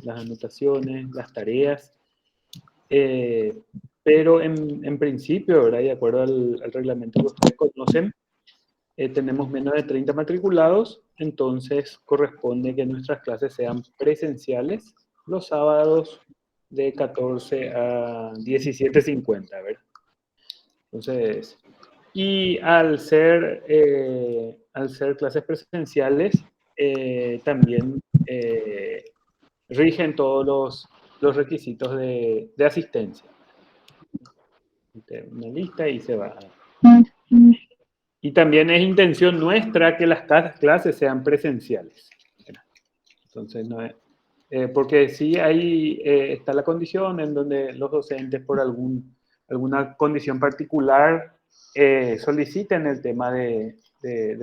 las anotaciones, las tareas, pero en principio, ¿verdad? Y de acuerdo al reglamento que ustedes conocen, tenemos menos de 30 matriculados, entonces corresponde que nuestras clases sean presenciales los sábados de 14 a 17:50, ¿verdad? Entonces, y al ser clases presenciales, también rigen todos los requisitos de asistencia. Una lista y se va. Y también es intención nuestra que las clases sean presenciales. Entonces, no es, porque sí ahí está la condición en donde los docentes por alguna condición particular soliciten el tema de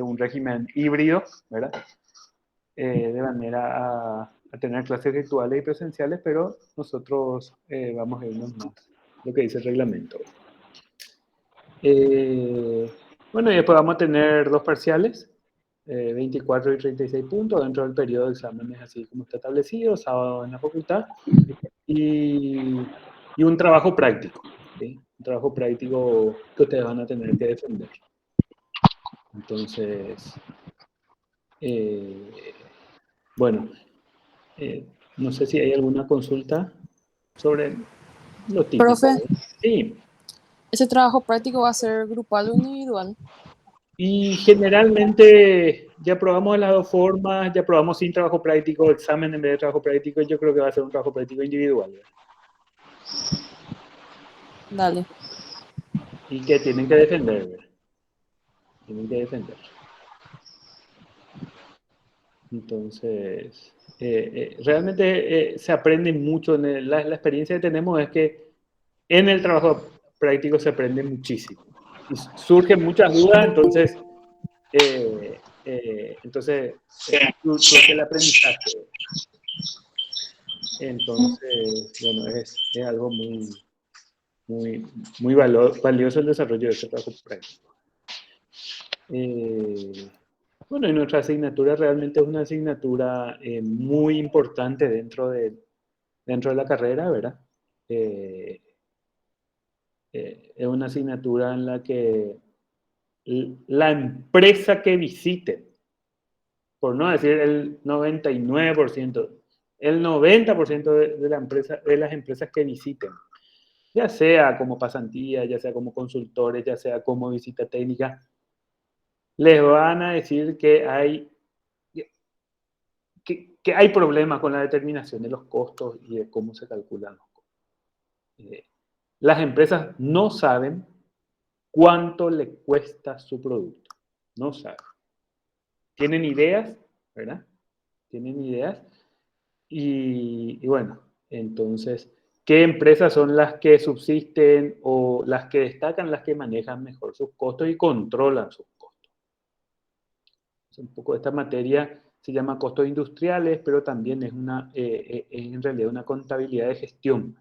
un régimen híbrido, ¿verdad? De manera a tener clases virtuales y presenciales, pero nosotros vamos a irnos más lo que dice el reglamento. Bueno, y después vamos a tener dos parciales, 24 y 36 puntos dentro del periodo de exámenes, así como está establecido, sábado en la facultad, y un trabajo práctico, ¿sí? Un trabajo práctico que ustedes van a tener que defender. Entonces, bueno, no sé si hay alguna consulta sobre lo típico. Profe, sí. ¿Ese trabajo práctico va a ser grupal o individual? Y generalmente ya probamos las dos formas, ya probamos sin trabajo práctico, examen en vez de trabajo práctico, yo creo que va a ser un trabajo práctico individual. Dale. Y que tienen que defender, ¿verdad? Tienen que defender. Entonces, realmente se aprende mucho. La experiencia que tenemos es que en el trabajo práctico se aprende muchísimo. Y surgen muchas dudas, entonces surge el aprendizaje. Entonces, bueno, es algo muy valioso el desarrollo de este trabajo práctico. Bueno, y nuestra asignatura realmente es una asignatura muy importante dentro de la carrera, ¿verdad? Es una asignatura en la que la empresa que visite, por no decir el 99%, el 90% de las empresas que visiten, ya sea como pasantía, ya sea como consultores, ya sea como visita técnica, les van a decir que hay problemas con la determinación de los costos y de cómo se calculan los costos. Las empresas no saben cuánto le cuesta su producto. No saben. Tienen ideas, ¿verdad? Tienen ideas. Y bueno, entonces, ¿qué empresas son las que subsisten o las que destacan, las que manejan mejor sus costos y controlan sus costos? Un poco esta materia se llama costos industriales, pero también es en realidad una contabilidad de gestión.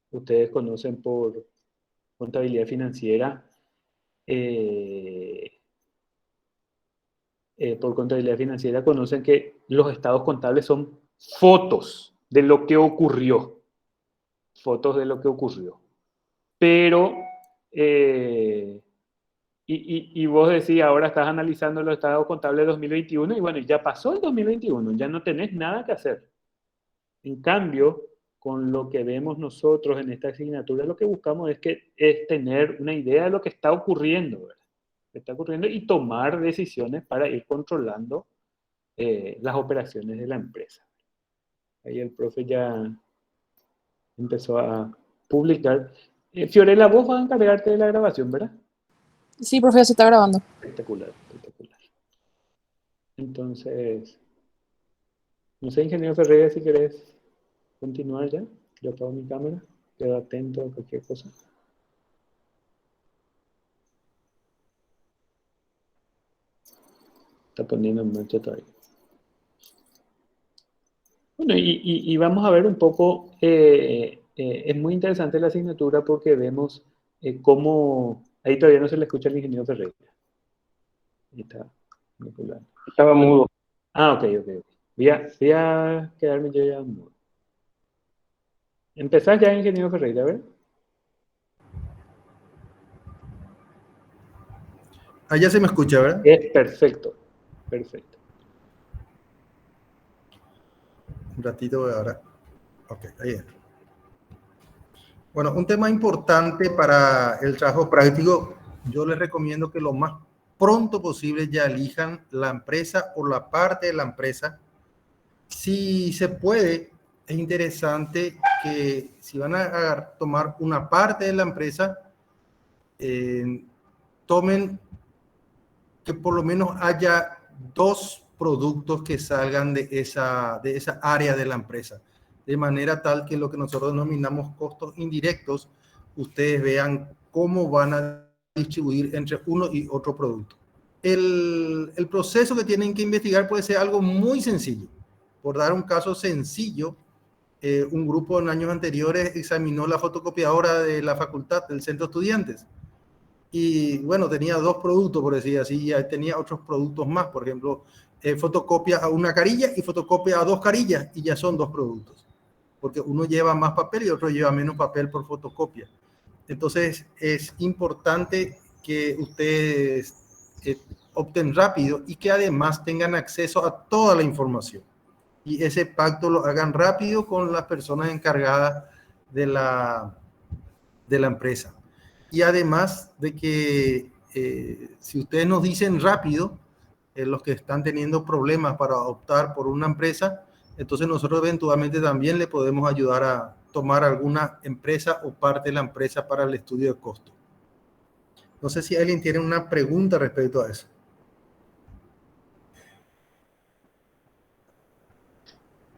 Ustedes conocen por contabilidad financiera, conocen que los estados contables son fotos de lo que ocurrió. Fotos de lo que ocurrió. Pero, y vos decís, ahora estás analizando los estados contables de 2021 y bueno, ya pasó el 2021, ya no tenés nada que hacer. En cambio, con lo que vemos nosotros en esta asignatura, lo que buscamos es tener una idea de lo que está ocurriendo, ¿verdad? Está ocurriendo y tomar decisiones para ir controlando las operaciones de la empresa. Ahí el profe ya empezó a publicar. Fiorella, vos vas a encargarte de la grabación, ¿verdad? Sí, profe, se está grabando. Espectacular, espectacular. Entonces, no sé, ingeniero Ferreira, si querés continuar ya. Yo apago mi cámara, quedo atento a cualquier cosa. Está poniendo en marcha todavía. Bueno, y vamos a ver un poco, es muy interesante la asignatura porque vemos cómo, ahí todavía no se le escucha al ingeniero Ferreira. Ahí está. Estaba mudo. Ah, ok. Voy a quedarme yo ya mudo. ¿Empezás ya, ingeniero Ferreira, a ver? Allá se me escucha, ¿verdad? Es perfecto, perfecto. Un ratito ahora. Ok, ahí está. Bueno, un tema importante para el trabajo práctico, yo les recomiendo que lo más pronto posible ya elijan la empresa o la parte de la empresa. Si se puede, es interesante que si van a tomar una parte de la empresa, tomen que por lo menos haya 2 productos que salgan de esa área de la empresa, de manera tal que lo que nosotros denominamos costos indirectos, ustedes vean cómo van a distribuir entre uno y otro producto. El proceso que tienen que investigar puede ser algo muy sencillo. Por dar un caso sencillo, un grupo en años anteriores examinó la fotocopiadora de la facultad del centro de estudiantes. Y bueno, tenía 2 productos, por decir así, y tenía otros productos más, por ejemplo, fotocopia a una carilla y fotocopia a 2 carillas, y ya son 2 productos, porque uno lleva más papel y otro lleva menos papel por fotocopia. Entonces, es importante que ustedes opten rápido y que además tengan acceso a toda la información. Y ese pacto lo hagan rápido con las personas encargadas de la empresa. Y además de que si ustedes nos dicen rápido, los que están teniendo problemas para optar por una empresa, entonces nosotros eventualmente también le podemos ayudar a tomar alguna empresa o parte de la empresa para el estudio de costo. No sé si alguien tiene una pregunta respecto a eso.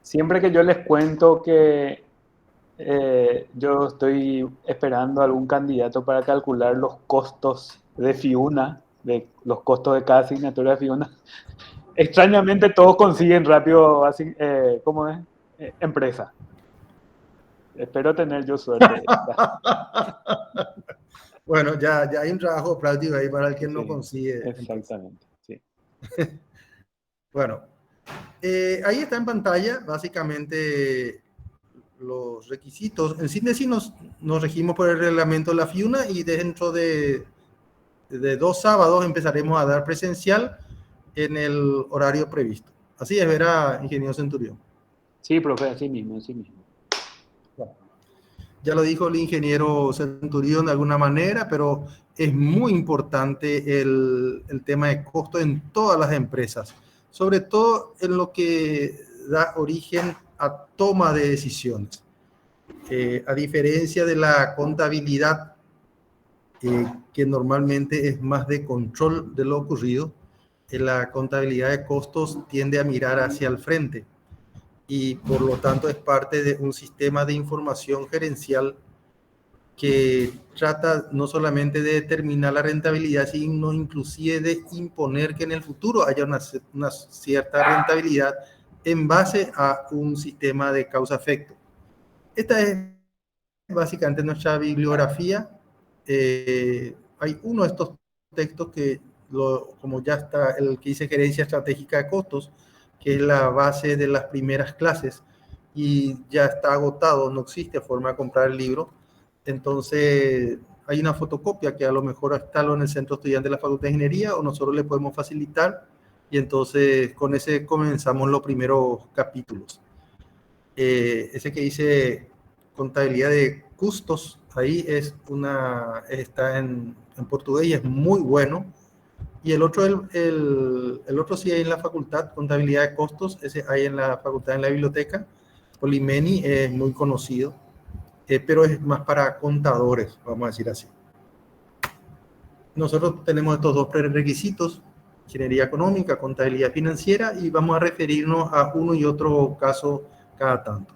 Siempre que yo les cuento que yo estoy esperando algún candidato para calcular los costos de Fiuna, de los costos de cada asignatura de Fiuna, extrañamente todos consiguen rápido, ¿cómo es? Empresa. Espero tener yo suerte. Bueno, ya hay un trabajo práctico ahí para el que no Sí, consigue. exactamente, sí. Bueno, ahí está en pantalla básicamente los requisitos. En síntesis nos regimos por el reglamento de la FIUNA y dentro de 2 sábados empezaremos a dar presencial en el horario previsto. Así es, verá, ingeniero Centurión. Sí, profe, así mismo, así mismo. Ya lo dijo el ingeniero Centurión de alguna manera, pero es muy importante el tema de costo en todas las empresas, sobre todo en lo que da origen a toma de decisiones. A diferencia de la contabilidad, que normalmente es más de control de lo ocurrido, la contabilidad de costos tiende a mirar hacia el frente y por lo tanto es parte de un sistema de información gerencial que trata no solamente de determinar la rentabilidad, sino inclusive de imponer que en el futuro haya una cierta rentabilidad en base a un sistema de causa-efecto. Esta es básicamente nuestra bibliografía. Hay uno de estos textos que, como ya está, el que dice gerencia estratégica de costos, que es la base de las primeras clases, y ya está agotado, no existe forma de comprar el libro. Entonces, hay una fotocopia que a lo mejor está en el centro estudiante de la Facultad de Ingeniería o nosotros le podemos facilitar, y entonces con ese comenzamos los primeros capítulos. Ese que dice contabilidad de costos, ahí está en portugués y es muy bueno. Y el otro sí hay en la facultad, contabilidad de costos, ese hay en la facultad, en la biblioteca. Polimeni es muy conocido, pero es más para contadores, vamos a decir así. Nosotros tenemos estos 2 prerequisitos, ingeniería económica, contabilidad financiera, y vamos a referirnos a uno y otro caso cada tanto.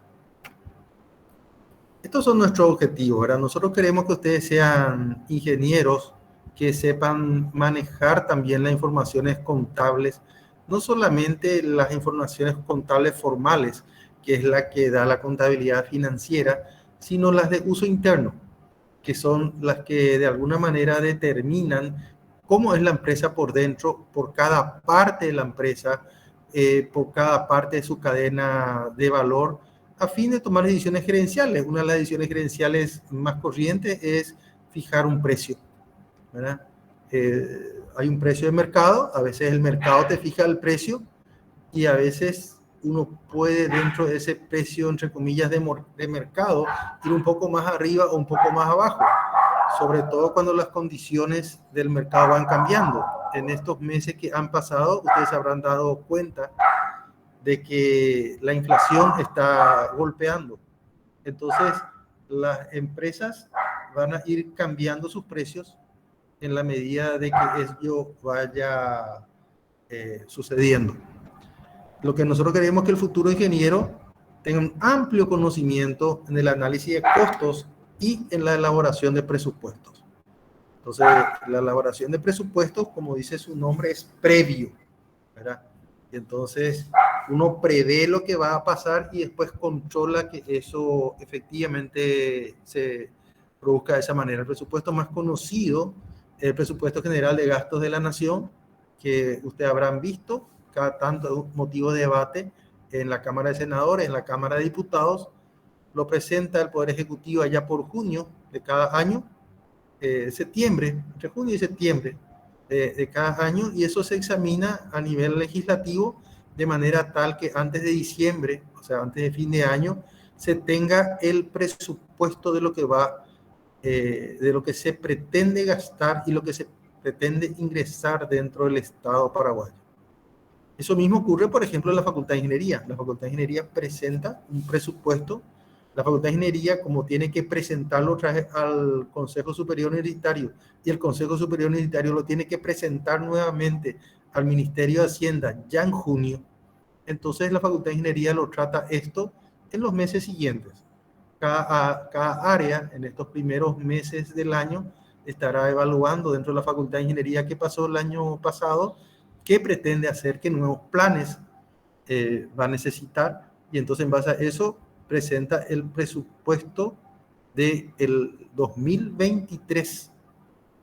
Estos son nuestros objetivos, ¿verdad? Nosotros queremos que ustedes sean ingenieros que sepan manejar también las informaciones contables, no solamente las informaciones contables formales, que es la que da la contabilidad financiera, sino las de uso interno, que son las que de alguna manera determinan cómo es la empresa por dentro, por cada parte de la empresa, por cada parte de su cadena de valor a fin de tomar decisiones gerenciales. Una de las decisiones gerenciales más corrientes es fijar un precio, ¿verdad? Hay un precio de mercado, a veces el mercado te fija el precio y a veces uno puede dentro de ese precio, entre comillas, de mercado, ir un poco más arriba o un poco más abajo, sobre todo cuando las condiciones del mercado van cambiando. En estos meses que han pasado, ustedes se habrán dado cuenta de que la inflación está golpeando. Entonces, las empresas van a ir cambiando sus precios en la medida de que ello vaya sucediendo. Lo que nosotros queremos es que el futuro ingeniero tenga un amplio conocimiento en el análisis de costos y en la elaboración de presupuestos. Entonces, la elaboración de presupuestos, como dice su nombre, es previo, ¿verdad? Y entonces, uno prevé lo que va a pasar y después controla que eso efectivamente se produzca de esa manera. El presupuesto más conocido es el presupuesto general de gastos de la nación, que ustedes habrán visto, cada tanto motivo de debate en la Cámara de Senadores, en la Cámara de Diputados. Lo presenta el Poder Ejecutivo allá por junio de cada año, septiembre, entre junio y septiembre de cada año, y eso se examina a nivel legislativo de manera tal que antes de diciembre, o sea, antes de fin de año, se tenga el presupuesto de lo que va, de lo que se pretende gastar y lo que se pretende ingresar dentro del Estado paraguayo. Eso mismo ocurre, por ejemplo, en la Facultad de Ingeniería. La Facultad de Ingeniería presenta un presupuesto. La Facultad de Ingeniería, como tiene que presentarlo otra vez al Consejo Superior Universitario, y el Consejo Superior Universitario lo tiene que presentar nuevamente al Ministerio de Hacienda ya en junio, entonces la Facultad de Ingeniería lo trata esto en los meses siguientes. Cada área en estos primeros meses del año estará evaluando dentro de la Facultad de Ingeniería qué pasó el año pasado, qué pretende hacer, qué nuevos planes va a necesitar, y entonces en base a eso presenta el presupuesto del 2023.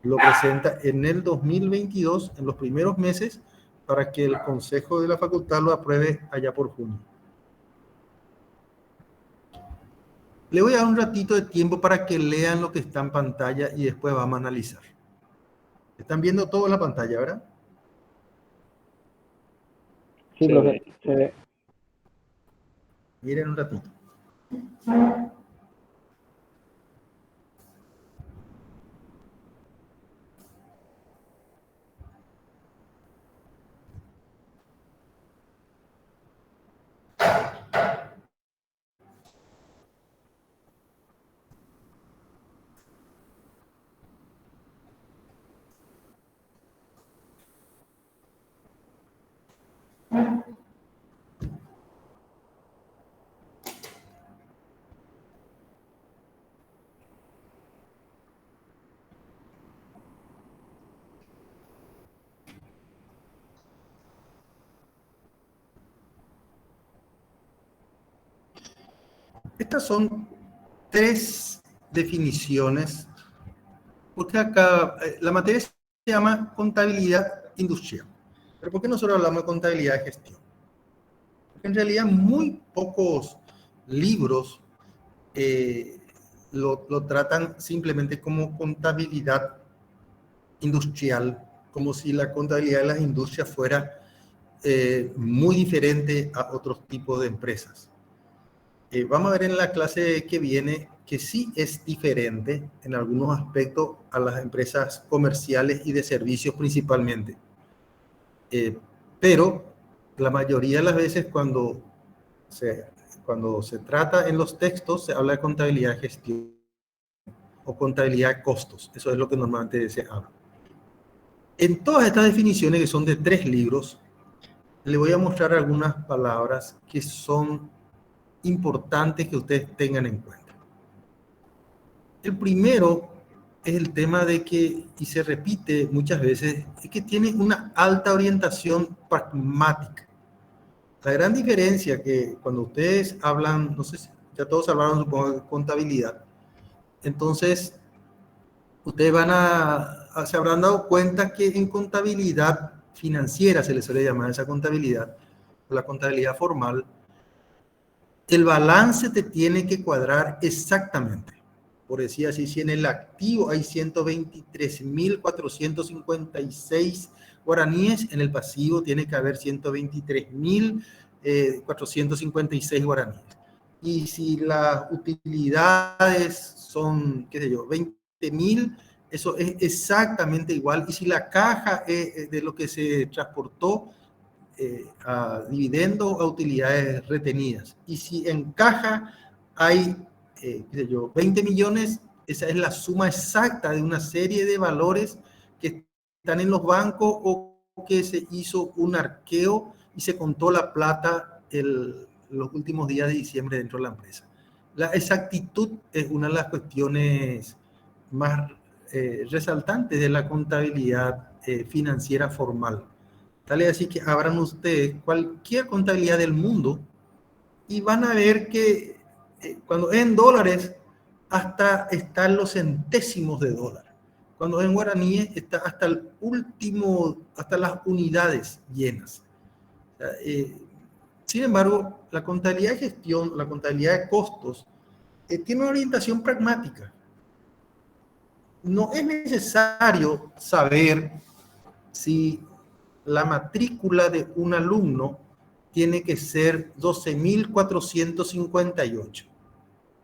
Lo presenta en el 2022, en los primeros meses, para que el Consejo de la Facultad lo apruebe allá por junio. Le voy a dar un ratito de tiempo para que lean lo que está en pantalla y después vamos a analizar. Están viendo todo en la pantalla, ¿verdad? Sí, profe, se ve. Miren un ratito. Estas son 3 definiciones, porque acá la materia se llama contabilidad industrial. Pero ¿por qué nosotros hablamos de contabilidad de gestión? Porque en realidad muy pocos libros lo tratan simplemente como contabilidad industrial, como si la contabilidad de las industrias fuera muy diferente a otros tipos de empresas. Vamos a ver en la clase que viene que sí es diferente en algunos aspectos a las empresas comerciales y de servicios principalmente. Pero la mayoría de las veces cuando se trata en los textos se habla de contabilidad de gestión o contabilidad de costos. Eso es lo que normalmente se habla. En todas estas definiciones, que son de 3 libros, le voy a mostrar algunas palabras que son importantes que ustedes tengan en cuenta. El primero es el tema de que, y se repite muchas veces, es que tiene una alta orientación pragmática. La gran diferencia que cuando ustedes hablan, no sé si ya todos hablaron, supongo, de contabilidad, entonces ustedes se habrán dado cuenta que en contabilidad financiera, se les suele llamar esa contabilidad, la contabilidad formal, el balance te tiene que cuadrar exactamente. Por decir así, si en el activo hay 123.456 guaraníes, en el pasivo tiene que haber 123.456 guaraníes. Y si las utilidades son, qué sé yo, 20.000, eso es exactamente igual. Y si la caja de lo que se transportó a dividendos, a utilidades retenidas. Y si en caja hay, qué sé yo, 20 millones, esa es la suma exacta de una serie de valores que están en los bancos o que se hizo un arqueo y se contó la plata los últimos días de diciembre dentro de la empresa. La exactitud es una de las cuestiones más resaltantes de la contabilidad financiera formal. Tal es así que abran ustedes cualquier contabilidad del mundo y van a ver que cuando es en dólares hasta están los centésimos de dólar. Cuando es en guaraníes está hasta el último, hasta las unidades llenas. Sin embargo, la contabilidad de gestión, la contabilidad de costos, tiene una orientación pragmática. No es necesario saber si la matrícula de un alumno tiene que ser 12.458.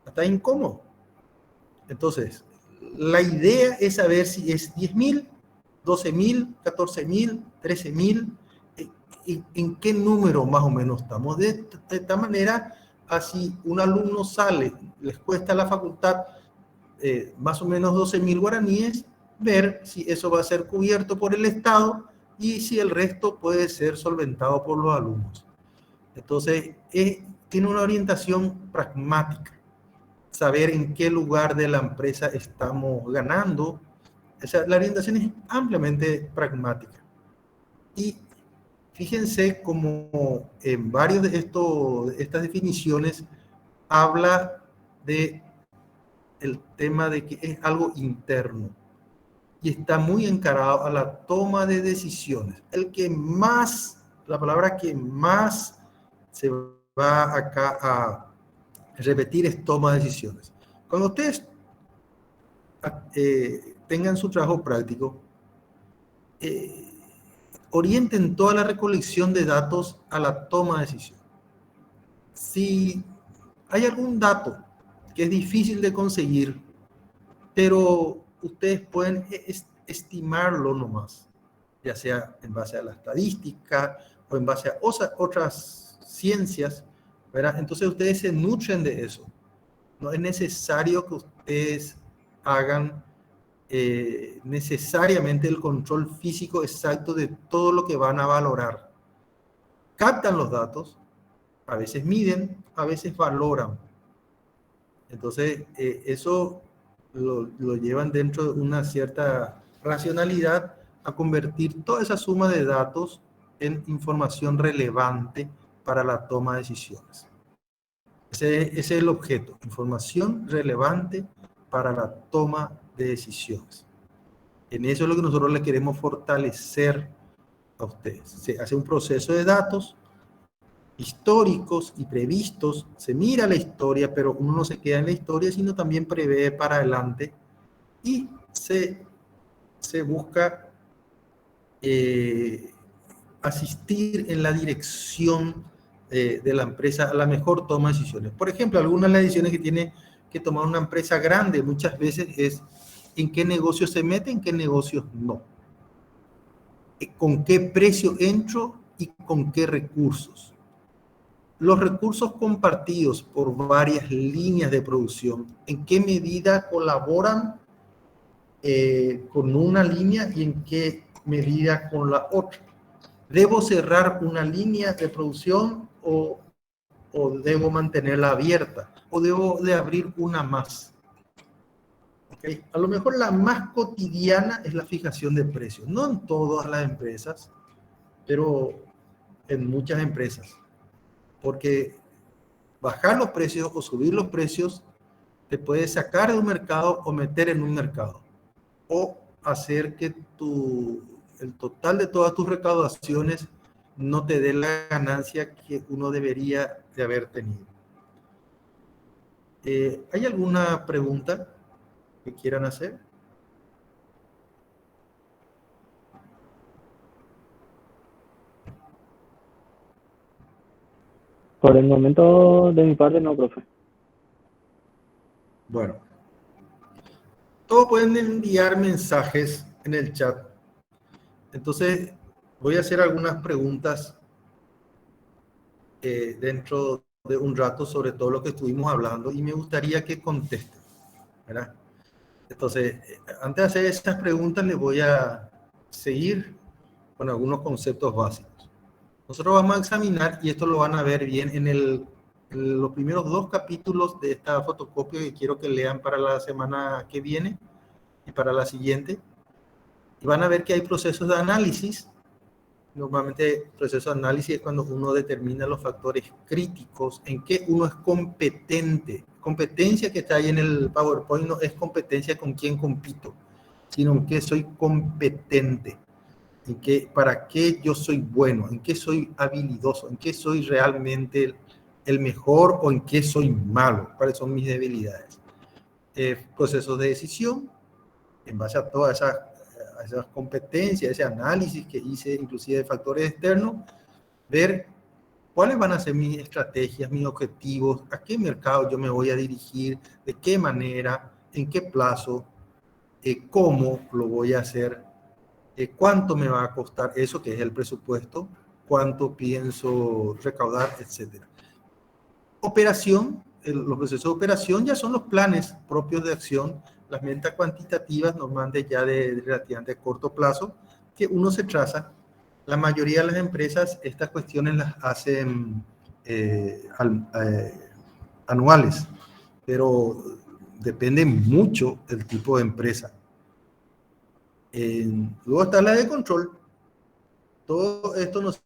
Está incómodo. Entonces, la idea es saber si es 10.000, 12.000, 14.000, 13.000, en qué número más o menos estamos. De esta manera, así un alumno sale, les cuesta a la facultad más o menos 12.000 guaraníes, ver si eso va a ser cubierto por el Estado y si el resto puede ser solventado por los alumnos. Entonces, tiene una orientación pragmática. Saber en qué lugar de la empresa estamos ganando. O sea, la orientación es ampliamente pragmática. Y fíjense cómo en varios de estas definiciones habla de el tema de que es algo interno y está muy encarado a la toma de decisiones. La palabra que más se va acá a repetir es toma de decisiones. Cuando ustedes tengan su trabajo práctico, orienten toda la recolección de datos a la toma de decisión. Si hay algún dato que es difícil de conseguir, pero ustedes pueden estimarlo nomás, ya sea en base a la estadística o en base a otras ciencias, ¿verdad? Entonces ustedes se nutren de eso. No es necesario que ustedes hagan necesariamente el control físico exacto de todo lo que van a valorar. Captan los datos, a veces miden, a veces valoran. Entonces, eso lo llevan dentro de una cierta racionalidad a convertir toda esa suma de datos en información relevante para la toma de decisiones. Ese es el objeto, información relevante para la toma de decisiones. En eso es lo que nosotros le queremos fortalecer a ustedes. Se hace un proceso de datos históricos y previstos, se mira la historia, pero uno no se queda en la historia, sino también prevé para adelante y se busca asistir en la dirección de la empresa a la mejor toma de decisiones. Por ejemplo, algunas de las decisiones que tiene que tomar una empresa grande muchas veces es en qué negocios se mete, en qué negocios no. Con qué precio entro y con qué recursos. Los recursos compartidos por varias líneas de producción, ¿en qué medida colaboran con una línea y en qué medida con la otra? ¿Debo cerrar una línea de producción o debo mantenerla abierta? ¿O debo de abrir una más? ¿Okay? A lo mejor la más cotidiana es la fijación de precios. No en todas las empresas, pero en muchas empresas. Porque bajar los precios o subir los precios te puede sacar de un mercado o meter en un mercado. O hacer que el total de todas tus recaudaciones no te dé la ganancia que uno debería de haber tenido. ¿Hay alguna pregunta que quieran hacer? Por el momento, de mi parte, no, profe. Bueno, todos pueden enviar mensajes en el chat. Entonces, voy a hacer algunas preguntas dentro de un rato sobre todo lo que estuvimos hablando y me gustaría que contesten, ¿verdad? Entonces, antes de hacer estas preguntas, les voy a seguir con algunos conceptos básicos. Nosotros vamos a examinar, y esto lo van a ver bien en los primeros 2 capítulos de esta fotocopia que quiero que lean para la semana que viene y para la siguiente. Y van a ver que hay procesos de análisis. Normalmente, proceso de análisis es cuando uno determina los factores críticos en que uno es competente. Competencia que está ahí en el PowerPoint no es competencia con quién compito, sino en qué soy competente, en qué, para qué yo soy bueno, en qué soy habilidoso, en qué soy realmente el mejor o en qué soy malo, cuáles son mis debilidades. Procesos de decisión, en base a todas esas competencias, ese análisis que hice, inclusive de factores externos, ver cuáles van a ser mis estrategias, mis objetivos, a qué mercado yo me voy a dirigir, de qué manera, en qué plazo, cómo lo voy a hacer, cuánto me va a costar eso, que es el presupuesto, cuánto pienso recaudar, etc. Operación, los procesos de operación ya son los planes propios de acción, las metas cuantitativas normalmente ya de relativamente corto plazo, que uno se traza. La mayoría de las empresas estas cuestiones las hacen anuales, pero depende mucho del tipo de empresa. Luego está la de control. Todo esto nos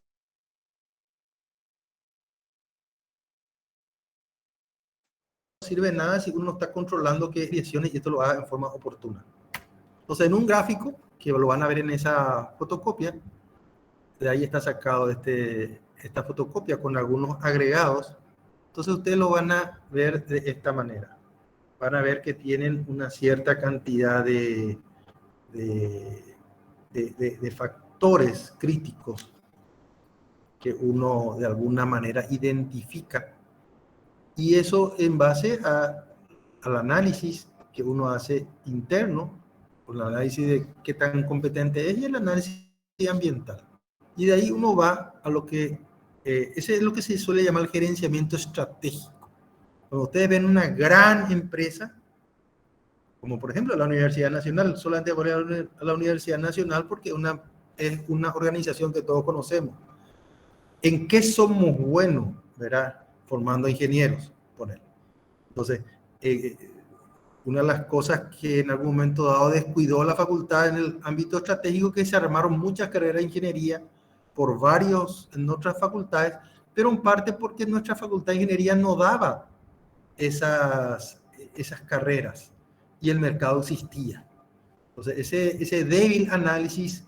sirve de nada si uno no está controlando qué direcciones y esto lo haga en forma oportuna. Entonces, en un gráfico, que lo van a ver en esa fotocopia, de ahí está sacado esta fotocopia con algunos agregados. Entonces, ustedes lo van a ver de esta manera. Van a ver que tienen una cierta cantidad de factores críticos que uno de alguna manera identifica. Y eso en base al análisis que uno hace interno, el análisis de qué tan competente es y el análisis ambiental. Y de ahí uno va a lo que, ese es lo que se suele llamar el gerenciamiento estratégico. Cuando ustedes ven una gran empresa, como por ejemplo la Universidad Nacional, solamente voy a la Universidad Nacional porque es una organización que todos conocemos. ¿En qué somos buenos? ¿Verdad? Formando ingenieros, poner. Entonces, una de las cosas que en algún momento dado descuidó la facultad en el ámbito estratégico, que se armaron muchas carreras de ingeniería por en otras facultades, pero en parte porque nuestra facultad de ingeniería no daba esas carreras y el mercado existía. Entonces, ese débil análisis,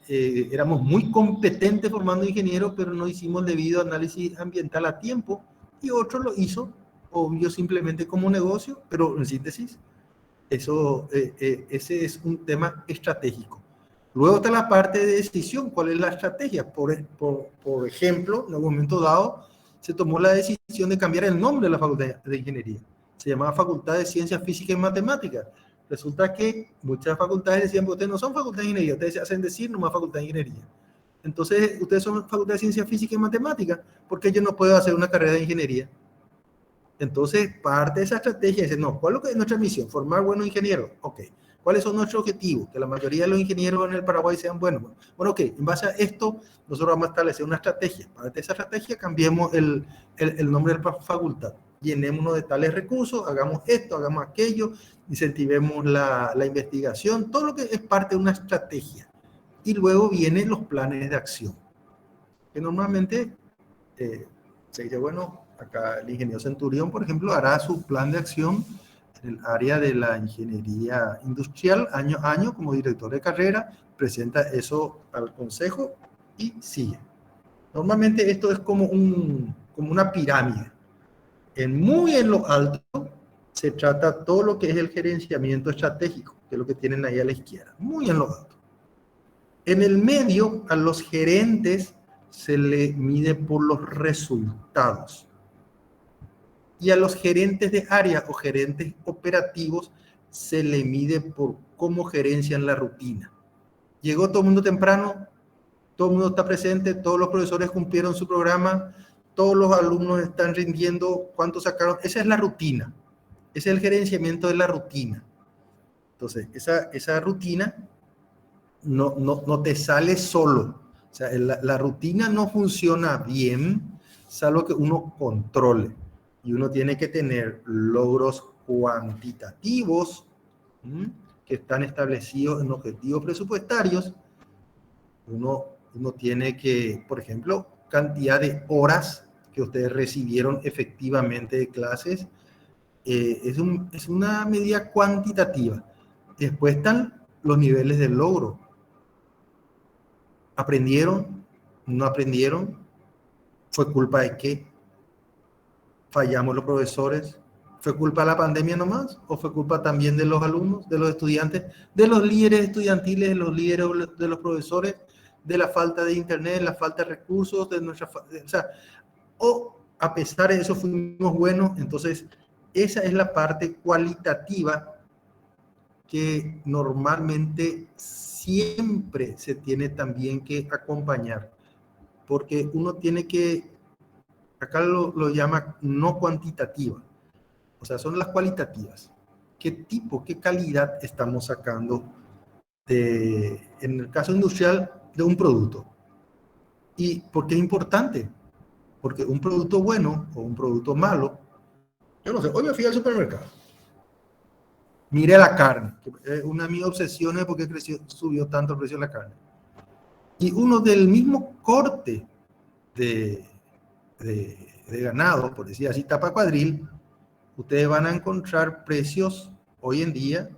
éramos muy competentes formando ingenieros, pero no hicimos el debido análisis ambiental a tiempo, y otro lo hizo, obvio, simplemente como negocio, pero en síntesis, ese es un tema estratégico. Luego está la parte de decisión. ¿Cuál es la estrategia? Por ejemplo, en algún momento dado, se tomó la decisión de cambiar el nombre de la Facultad de Ingeniería. Se llamaba Facultad de Ciencias Físicas y Matemáticas. Resulta que muchas facultades decían, ustedes no son Facultad de Ingeniería, ustedes se hacen decir nomás Facultad de Ingeniería. Entonces, ustedes son Facultad de Ciencias Físicas y Matemáticas, ¿por qué yo no puedo hacer una carrera de ingeniería? Entonces, parte de esa estrategia es, no, ¿cuál es nuestra misión? Formar buenos ingenieros. Ok. ¿Cuáles son nuestros objetivos? Que la mayoría de los ingenieros en el Paraguay sean buenos. Bueno, ok. En base a esto, nosotros vamos a establecer una estrategia. Para esa estrategia, cambiemos el nombre de la facultad. Llenémonos de tales recursos, hagamos esto, hagamos aquello, incentivemos la investigación, todo lo que es parte de una estrategia. Y luego vienen los planes de acción. Que normalmente se dice, bueno, acá el ingeniero Centurión, por ejemplo, hará su plan de acción en el área de la ingeniería industrial año a año como director de carrera, presenta eso al consejo y sigue. Normalmente esto es como una pirámide. Muy en lo alto se trata todo lo que es el gerenciamiento estratégico, que es lo que tienen ahí a la izquierda, muy en lo alto. En el medio, a los gerentes se le mide por los resultados. Y a los gerentes de área o gerentes operativos se le mide por cómo gerencian la rutina. Llegó todo el mundo temprano, todo el mundo está presente, todos los profesores cumplieron su programa, todos los alumnos están rindiendo, cuánto sacaron. Esa es la rutina. Ese es el gerenciamiento de la rutina. Entonces, esa rutina no te sale solo. O sea, la rutina no funciona bien, salvo que uno controle. Y uno tiene que tener logros cuantitativos que están establecidos en objetivos presupuestarios. Uno tiene que, por ejemplo, cantidad de horas que ustedes recibieron efectivamente de clases, es una medida cuantitativa. Después están los niveles de logro. ¿Aprendieron? ¿No aprendieron? ¿Fue culpa de qué? ¿Fallamos los profesores? ¿Fue culpa de la pandemia nomás? ¿O fue culpa también de los alumnos, de los estudiantes, de los líderes estudiantiles, de los líderes de los profesores, de la falta de internet, la falta de recursos, o a pesar de eso fuimos buenos? Entonces, esa es la parte cualitativa que normalmente siempre se tiene también que acompañar, porque uno tiene que, acá lo llama no cuantitativa, o sea, son las cualitativas. ¿Qué tipo, qué calidad estamos sacando en el caso industrial, de un producto? ¿Y por qué es importante? Porque un producto bueno o un producto malo, yo no sé, hoy me fui al supermercado, miré la carne, una de mis obsesiones porque subió tanto el precio de la carne. Y uno del mismo corte de ganado, por decir así, tapa cuadril, ustedes van a encontrar precios hoy en día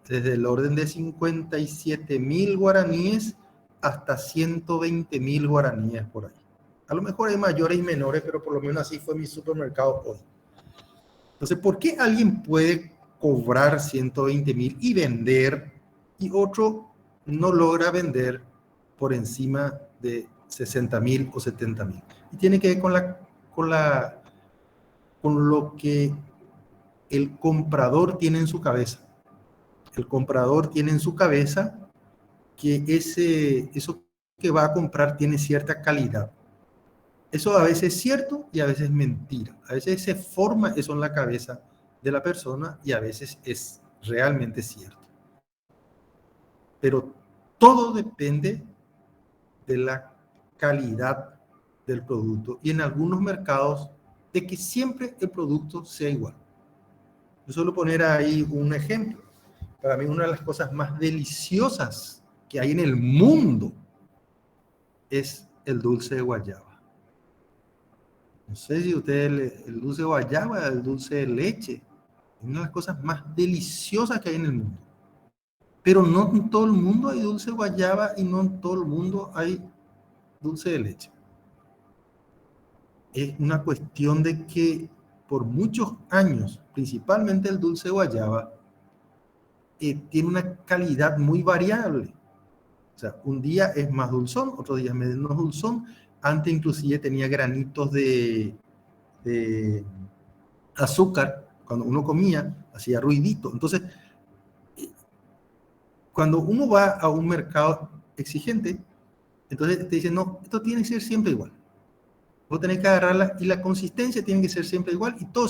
desde el orden de 57,000 guaraníes hasta 120,000 guaraníes por ahí. A lo mejor hay mayores y menores, pero por lo menos así fue mi supermercado hoy. Entonces, ¿por qué alguien puede cobrar 120,000 y vender y otro no logra vender por encima de 60,000 o 70,000? Y tiene que ver con lo que el comprador tiene en su cabeza. El comprador tiene en su cabeza que eso que va a comprar tiene cierta calidad. Eso a veces es cierto y a veces es mentira. A veces se forma eso en la cabeza de la persona y a veces es realmente cierto. Pero todo depende de la calidad del producto y en algunos mercados de que siempre el producto sea igual. Yo suelo poner ahí un ejemplo. Para mí una de las cosas más deliciosas que hay en el mundo es el dulce de guayaba. No sé si ustedes, el dulce de guayaba, el dulce de leche, es una de las cosas más deliciosas que hay en el mundo. Pero no en todo el mundo hay dulce de guayaba y no en todo el mundo hay dulce de leche. Es una cuestión de que por muchos años, principalmente el dulce de guayaba, tiene una calidad muy variable. O sea, un día es más dulzón, otro día es menos dulzón. Antes inclusive tenía granitos de azúcar. Cuando uno comía, hacía ruidito. Entonces, cuando uno va a un mercado exigente, entonces te dicen, no, esto tiene que ser siempre igual. Vos tenés que agarrarla y la consistencia tiene que ser siempre igual y todo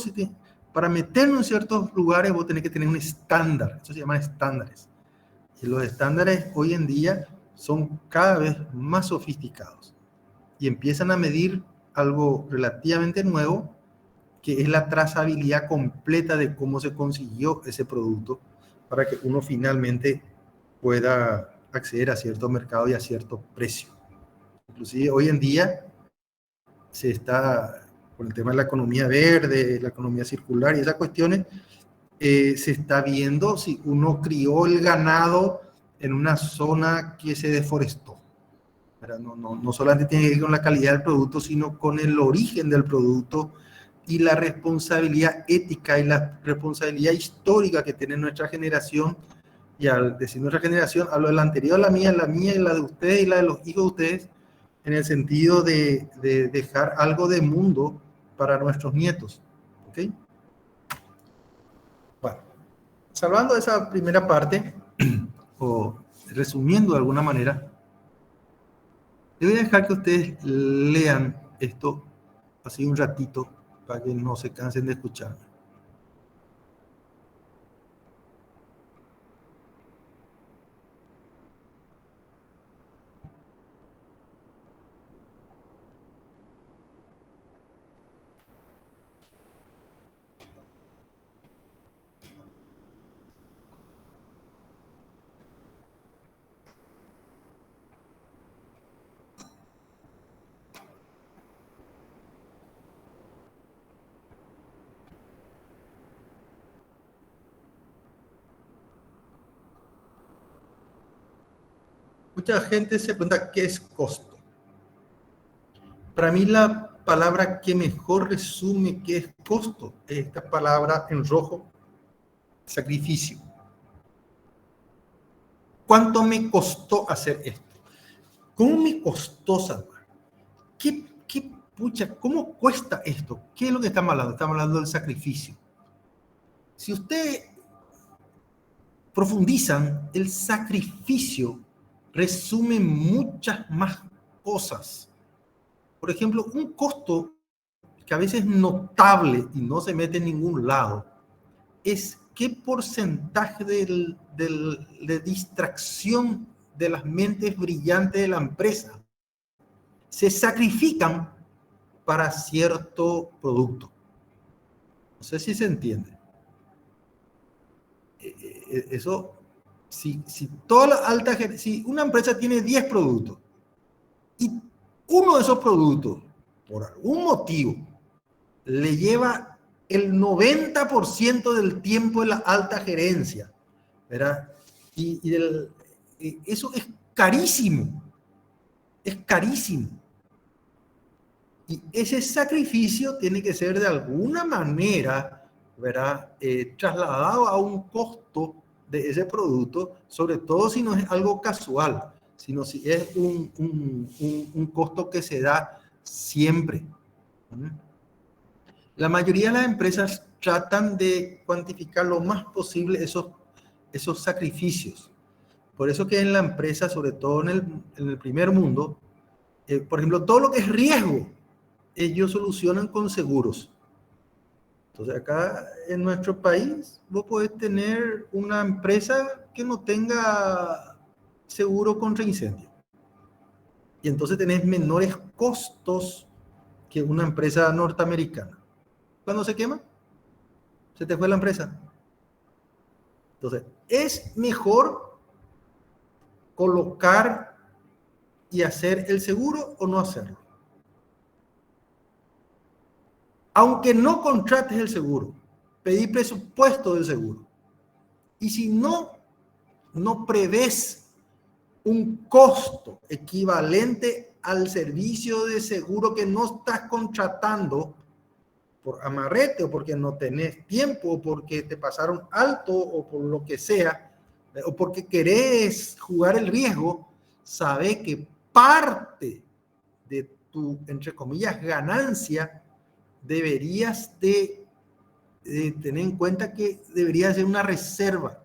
para meternos en ciertos lugares vos tenés que tener un estándar. Eso se llaman estándares. Y los estándares hoy en día son cada vez más sofisticados y empiezan a medir algo relativamente nuevo, que es la trazabilidad completa de cómo se consiguió ese producto para que uno finalmente pueda acceder a cierto mercado y a cierto precio. Inclusive hoy en día se está, con el tema de la economía verde, la economía circular y esas cuestiones, se está viendo si uno crió el ganado en una zona que se deforestó. ¿verdad? No solamente tiene que ver con la calidad del producto, sino con el origen del producto y la responsabilidad ética y la responsabilidad histórica que tiene nuestra generación. Y al decir nuestra generación, hablo de la anterior, la mía y la de ustedes y la de los hijos de ustedes, en el sentido de dejar algo de mundo para nuestros nietos. ¿Ok? Bueno, salvando esa primera parte, o resumiendo de alguna manera, les voy a dejar que ustedes lean esto así un ratito para que no se cansen de escucharme. Mucha gente se pregunta qué es costo. Para mí la palabra que mejor resume qué es costo es esta palabra en rojo, sacrificio. ¿Cuánto me costó hacer esto? ¿Cómo me costó salvar? ¿Cómo cuesta esto? ¿Qué es lo que estamos hablando? Estamos hablando del sacrificio. Si ustedes profundizan, el sacrificio resume muchas más cosas. Por ejemplo, un costo que a veces es notable y no se mete en ningún lado es qué porcentaje de distracción de las mentes brillantes de la empresa se sacrifican para cierto producto. No sé si se entiende. Eso, si una empresa tiene 10 productos y uno de esos productos, por algún motivo, le lleva el 90% del tiempo de la alta gerencia, ¿verdad? Eso es carísimo. Es carísimo. Y ese sacrificio tiene que ser de alguna manera, ¿verdad? Trasladado a un costo de ese producto, sobre todo si no es algo casual, sino si es un costo que se da siempre. La mayoría de las empresas tratan de cuantificar lo más posible esos sacrificios. Por eso que en la empresa, sobre todo en el primer mundo, por ejemplo, todo lo que es riesgo, ellos solucionan con seguros. Entonces acá en nuestro país vos podés tener una empresa que no tenga seguro contra incendio. Y entonces tenés menores costos que una empresa norteamericana. Cuando se quema, se te fue la empresa. Entonces, es mejor colocar y hacer el seguro o no hacerlo. Aunque no contrates el seguro, pedí presupuesto del seguro. Y si no prevés un costo equivalente al servicio de seguro que no estás contratando por amarrete o porque no tenés tiempo o porque te pasaron alto o por lo que sea, o porque querés jugar el riesgo, sabe que parte de tu, entre comillas, ganancia deberías de tener en cuenta que deberías ser una reserva,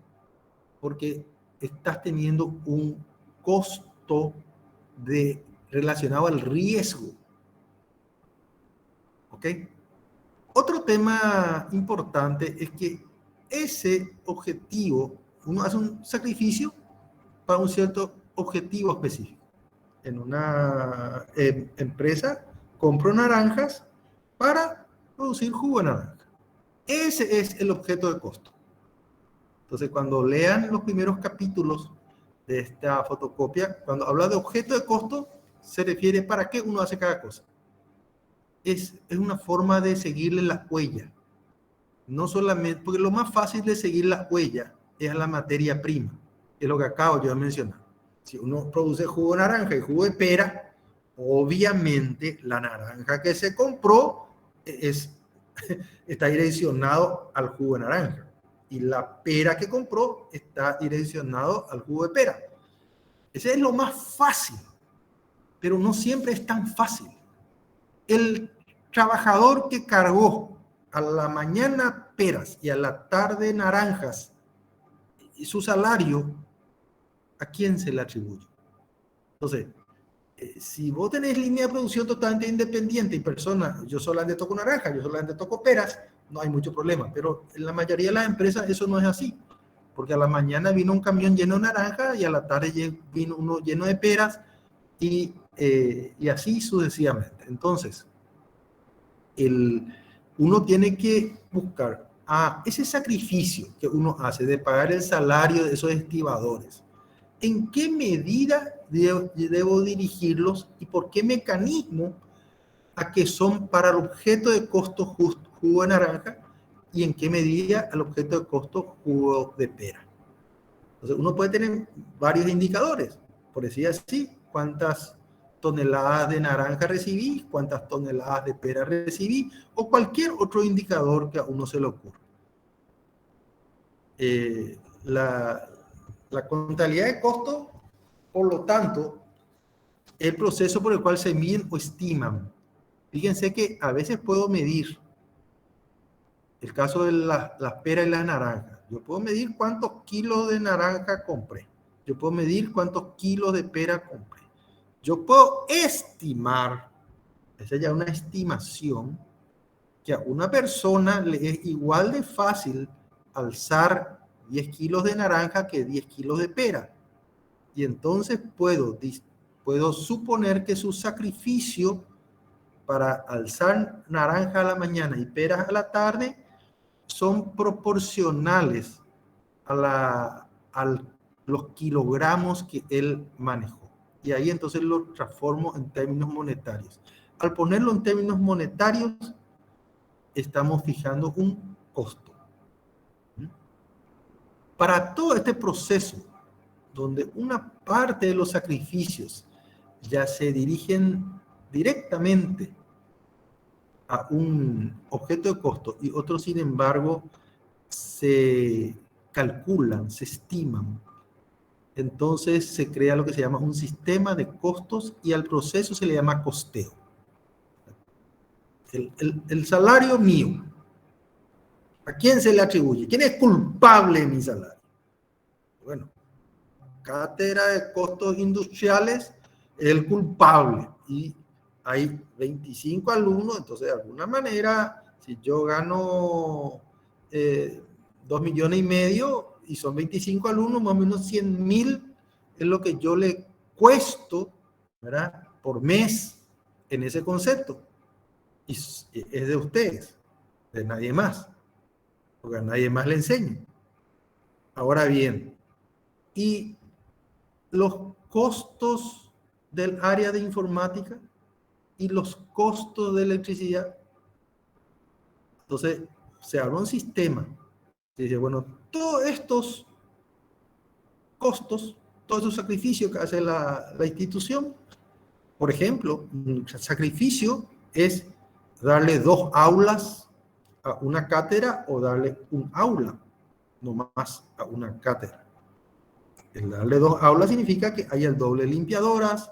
porque estás teniendo un costo relacionado al riesgo. ¿Ok? Otro tema importante es que ese objetivo, uno hace un sacrificio para un cierto objetivo específico. En una empresa compro naranjas para producir jugo de naranja. Ese es el objeto de costo. Entonces, cuando lean los primeros capítulos de esta fotocopia, cuando habla de objeto de costo, se refiere para qué uno hace cada cosa. Es una forma de seguirle la huella. No solamente, porque lo más fácil de seguir la huella es a la materia prima, que es lo que acabo yo de mencionar. Si uno produce jugo de naranja y jugo de pera, obviamente la naranja que se compró está direccionado al jugo de naranja. Y la pera que compró está direccionado al jugo de pera. Ese es lo más fácil, pero no siempre es tan fácil. El trabajador que cargó a la mañana peras y a la tarde naranjas, y su salario, ¿a quién se le atribuye? Entonces, si vos tenés línea de producción totalmente independiente y personas, yo solamente toco naranja, yo solamente toco peras, no hay mucho problema. Pero en la mayoría de las empresas eso no es así. Porque a la mañana vino un camión lleno de naranja y a la tarde vino uno lleno de peras y así sucesivamente. Entonces, uno tiene que buscar ese sacrificio que uno hace de pagar el salario de esos estibadores. ¿En qué medida debo dirigirlos y por qué mecanismo a que son para el objeto de costo jugo de naranja y en qué medida al objeto de costo jugo de pera? Entonces, uno puede tener varios indicadores. Por decir así, cuántas toneladas de naranja recibí, cuántas toneladas de pera recibí, o cualquier otro indicador que a uno se le ocurra. La contabilidad de costo, por lo tanto, es el proceso por el cual se miden o estiman. Fíjense que a veces puedo medir, el caso de las peras y las naranjas, yo puedo medir cuántos kilos de naranja compré, yo puedo medir cuántos kilos de pera compré, yo puedo estimar, esa ya es una estimación, que a una persona le es igual de fácil alzar 10 kilos de naranja que 10 kilos de pera. Y entonces puedo suponer que su sacrificio para alzar naranja a la mañana y peras a la tarde son proporcionales a los kilogramos que él manejó. Y ahí entonces lo transformo en términos monetarios. Al ponerlo en términos monetarios, estamos fijando un costo. Para todo este proceso, donde una parte de los sacrificios ya se dirigen directamente a un objeto de costo y otros, sin embargo, se calculan, se estiman, entonces se crea lo que se llama un sistema de costos y al proceso se le llama costeo. El salario mío, ¿a quién se le atribuye? ¿Quién es culpable de mi salario? Bueno, cátedra de costos industriales es el culpable y hay 25 alumnos, entonces de alguna manera, si yo gano 2,5 millones y son 25 alumnos, más o menos 100,000 es lo que yo le cuesto, ¿verdad?, por mes en ese concepto. Y es de ustedes, de nadie más, porque a nadie más le enseño. Ahora bien, y los costos del área de informática y los costos de electricidad. Entonces, se arma un sistema. Se dice, bueno, todos estos costos, todos esos sacrificios que hace la institución, por ejemplo, un sacrificio es darle 2 aulas a una cátedra o darle un aula, no más a una cátedra. El darle 2 aulas significa que hay el doble de limpiadoras,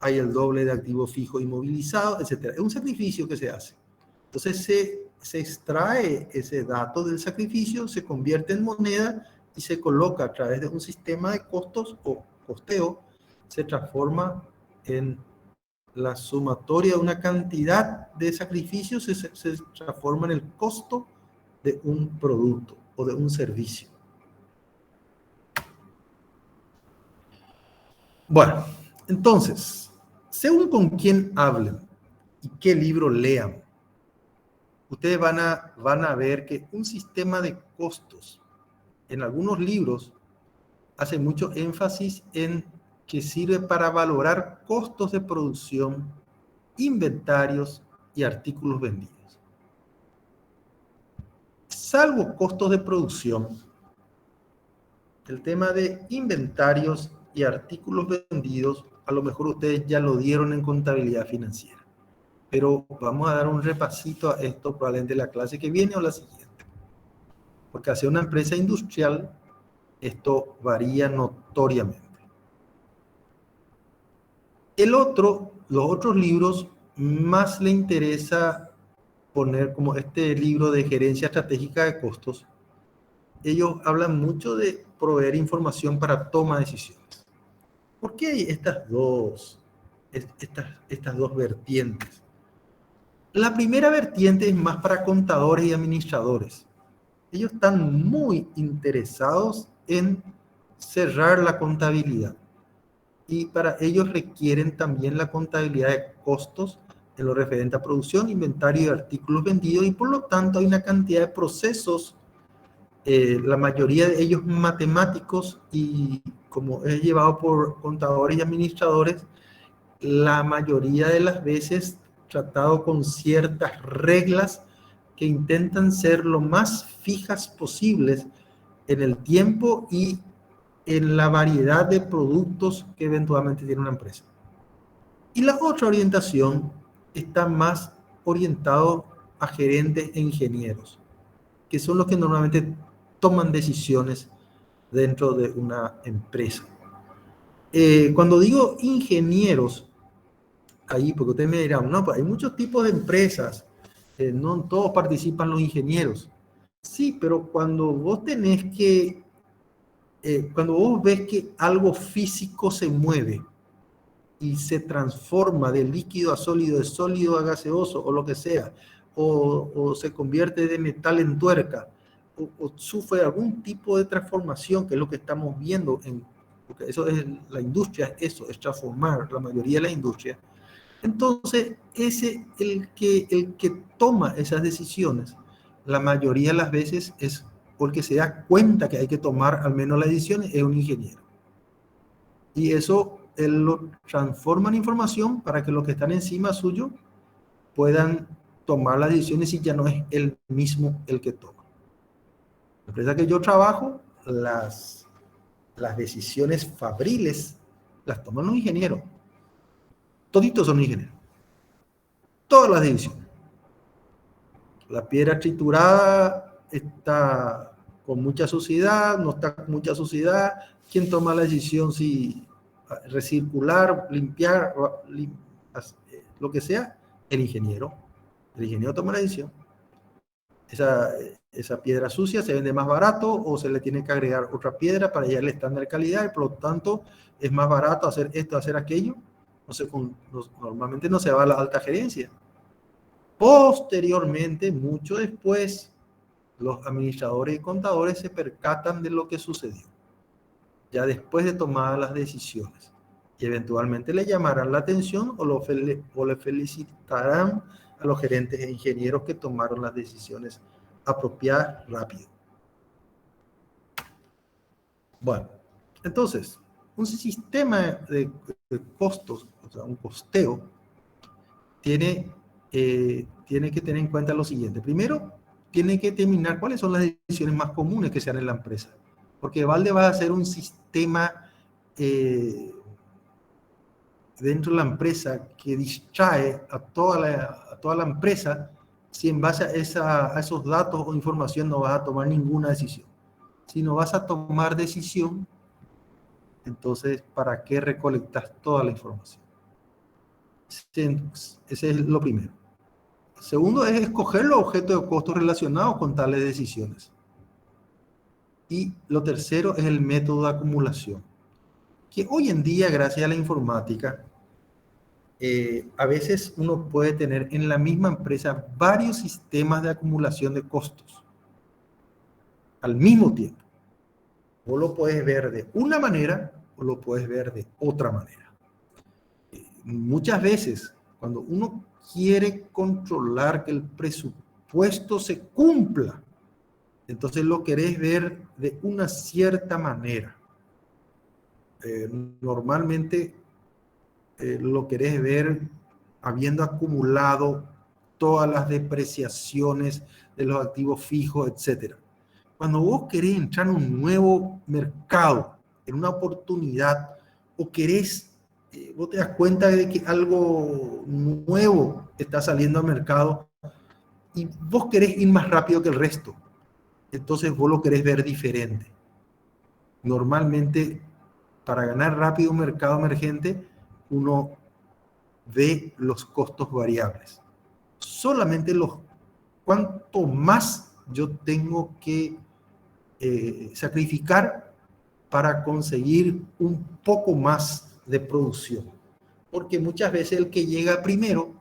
hay el doble de activos fijos inmovilizados, etc. Es un sacrificio que se hace. Entonces se extrae ese dato del sacrificio, se convierte en moneda y se coloca a través de un sistema de costos o costeo, se transforma en la sumatoria de una cantidad de sacrificios, se transforma en el costo de un producto o de un servicio. Bueno, entonces, según con quién hablen y qué libro lean, ustedes van a ver que un sistema de costos en algunos libros hace mucho énfasis en que sirve para valorar costos de producción, inventarios y artículos vendidos. Salvo costos de producción, el tema de inventarios y artículos vendidos, a lo mejor ustedes ya lo dieron en contabilidad financiera. Pero vamos a dar un repasito a esto probablemente en la clase que viene o la siguiente. Porque hacia una empresa industrial, esto varía notoriamente. Los otros libros más le interesa poner, como este libro de gerencia estratégica de costos, ellos hablan mucho de proveer información para toma de decisiones. ¿Por qué hay estas dos vertientes? La primera vertiente es más para contadores y administradores. Ellos están muy interesados en cerrar la contabilidad. Y para ellos requieren también la contabilidad de costos en lo referente a producción, inventario y artículos vendidos, y por lo tanto hay una cantidad de procesos, la mayoría de ellos matemáticos, y como es llevado por contadores y administradores, la mayoría de las veces tratado con ciertas reglas que intentan ser lo más fijas posibles en el tiempo y en la variedad de productos que eventualmente tiene una empresa. Y la otra orientación está más orientado a gerentes e ingenieros, que son los que normalmente toman decisiones dentro de una empresa. Cuando digo ingenieros, ahí, porque ustedes me dirán, no, pues hay muchos tipos de empresas, no todos participan los ingenieros. Sí, pero cuando vos tenés que cuando vos ves que algo físico se mueve y se transforma de líquido a sólido, de sólido a gaseoso o lo que sea, o se convierte de metal en tuerca, o sufre algún tipo de transformación, que es lo que estamos viendo, porque eso es la industria, eso es transformar la mayoría de la industria. Entonces, el que toma esas decisiones, la mayoría de las veces es porque se da cuenta que hay que tomar al menos las decisiones, es un ingeniero. Y eso él lo transforma en información para que los que están encima suyo puedan tomar las decisiones y ya no es él mismo el que toma. La empresa que yo trabajo, las decisiones fabriles las toman los ingenieros. Toditos son ingenieros. Todas las decisiones. La piedra triturada está con mucha suciedad, no está con mucha suciedad. ¿Quién toma la decisión si recircular, limpiar, lo que sea? El ingeniero. El ingeniero toma la decisión. Esa piedra sucia se vende más barato o se le tiene que agregar otra piedra para llegar al estándar de calidad, y por lo tanto es más barato hacer esto, hacer aquello. Normalmente no se va a la alta gerencia. Posteriormente, mucho después, los administradores y contadores se percatan de lo que sucedió, ya después de tomar las decisiones, y eventualmente le llamarán la atención o le felicitarán a los gerentes e ingenieros que tomaron las decisiones apropiadas rápido. Bueno, entonces, un sistema de costos, o sea, un costeo, tiene que tener en cuenta lo siguiente. Primero, tiene que determinar cuáles son las decisiones más comunes que se dan en la empresa. Porque Valde va a hacer un sistema dentro de la empresa que distrae a toda la empresa si en base a esos datos o información no vas a tomar ninguna decisión. Si no vas a tomar decisión, entonces, ¿para qué recolectas toda la información? Ese es lo primero. Segundo es escoger los objetos de costos relacionados con tales decisiones. Y lo tercero es el método de acumulación, que hoy en día, gracias a la informática, a veces uno puede tener en la misma empresa varios sistemas de acumulación de costos al mismo tiempo. Vos lo puedes ver de una manera o lo puedes ver de otra manera. Muchas veces, cuando uno quiere controlar que el presupuesto se cumpla, entonces lo querés ver de una cierta manera. Normalmente lo querés ver habiendo acumulado todas las depreciaciones de los activos fijos, etc. Cuando vos querés entrar en un nuevo mercado, en una oportunidad o querés, vos te das cuenta de que algo nuevo está saliendo al mercado y vos querés ir más rápido que el resto. Entonces vos lo querés ver diferente. Normalmente, para ganar rápido un mercado emergente, uno ve los costos variables. Solamente cuanto más yo tengo que sacrificar para conseguir un poco más de producción. Porque muchas veces el que llega primero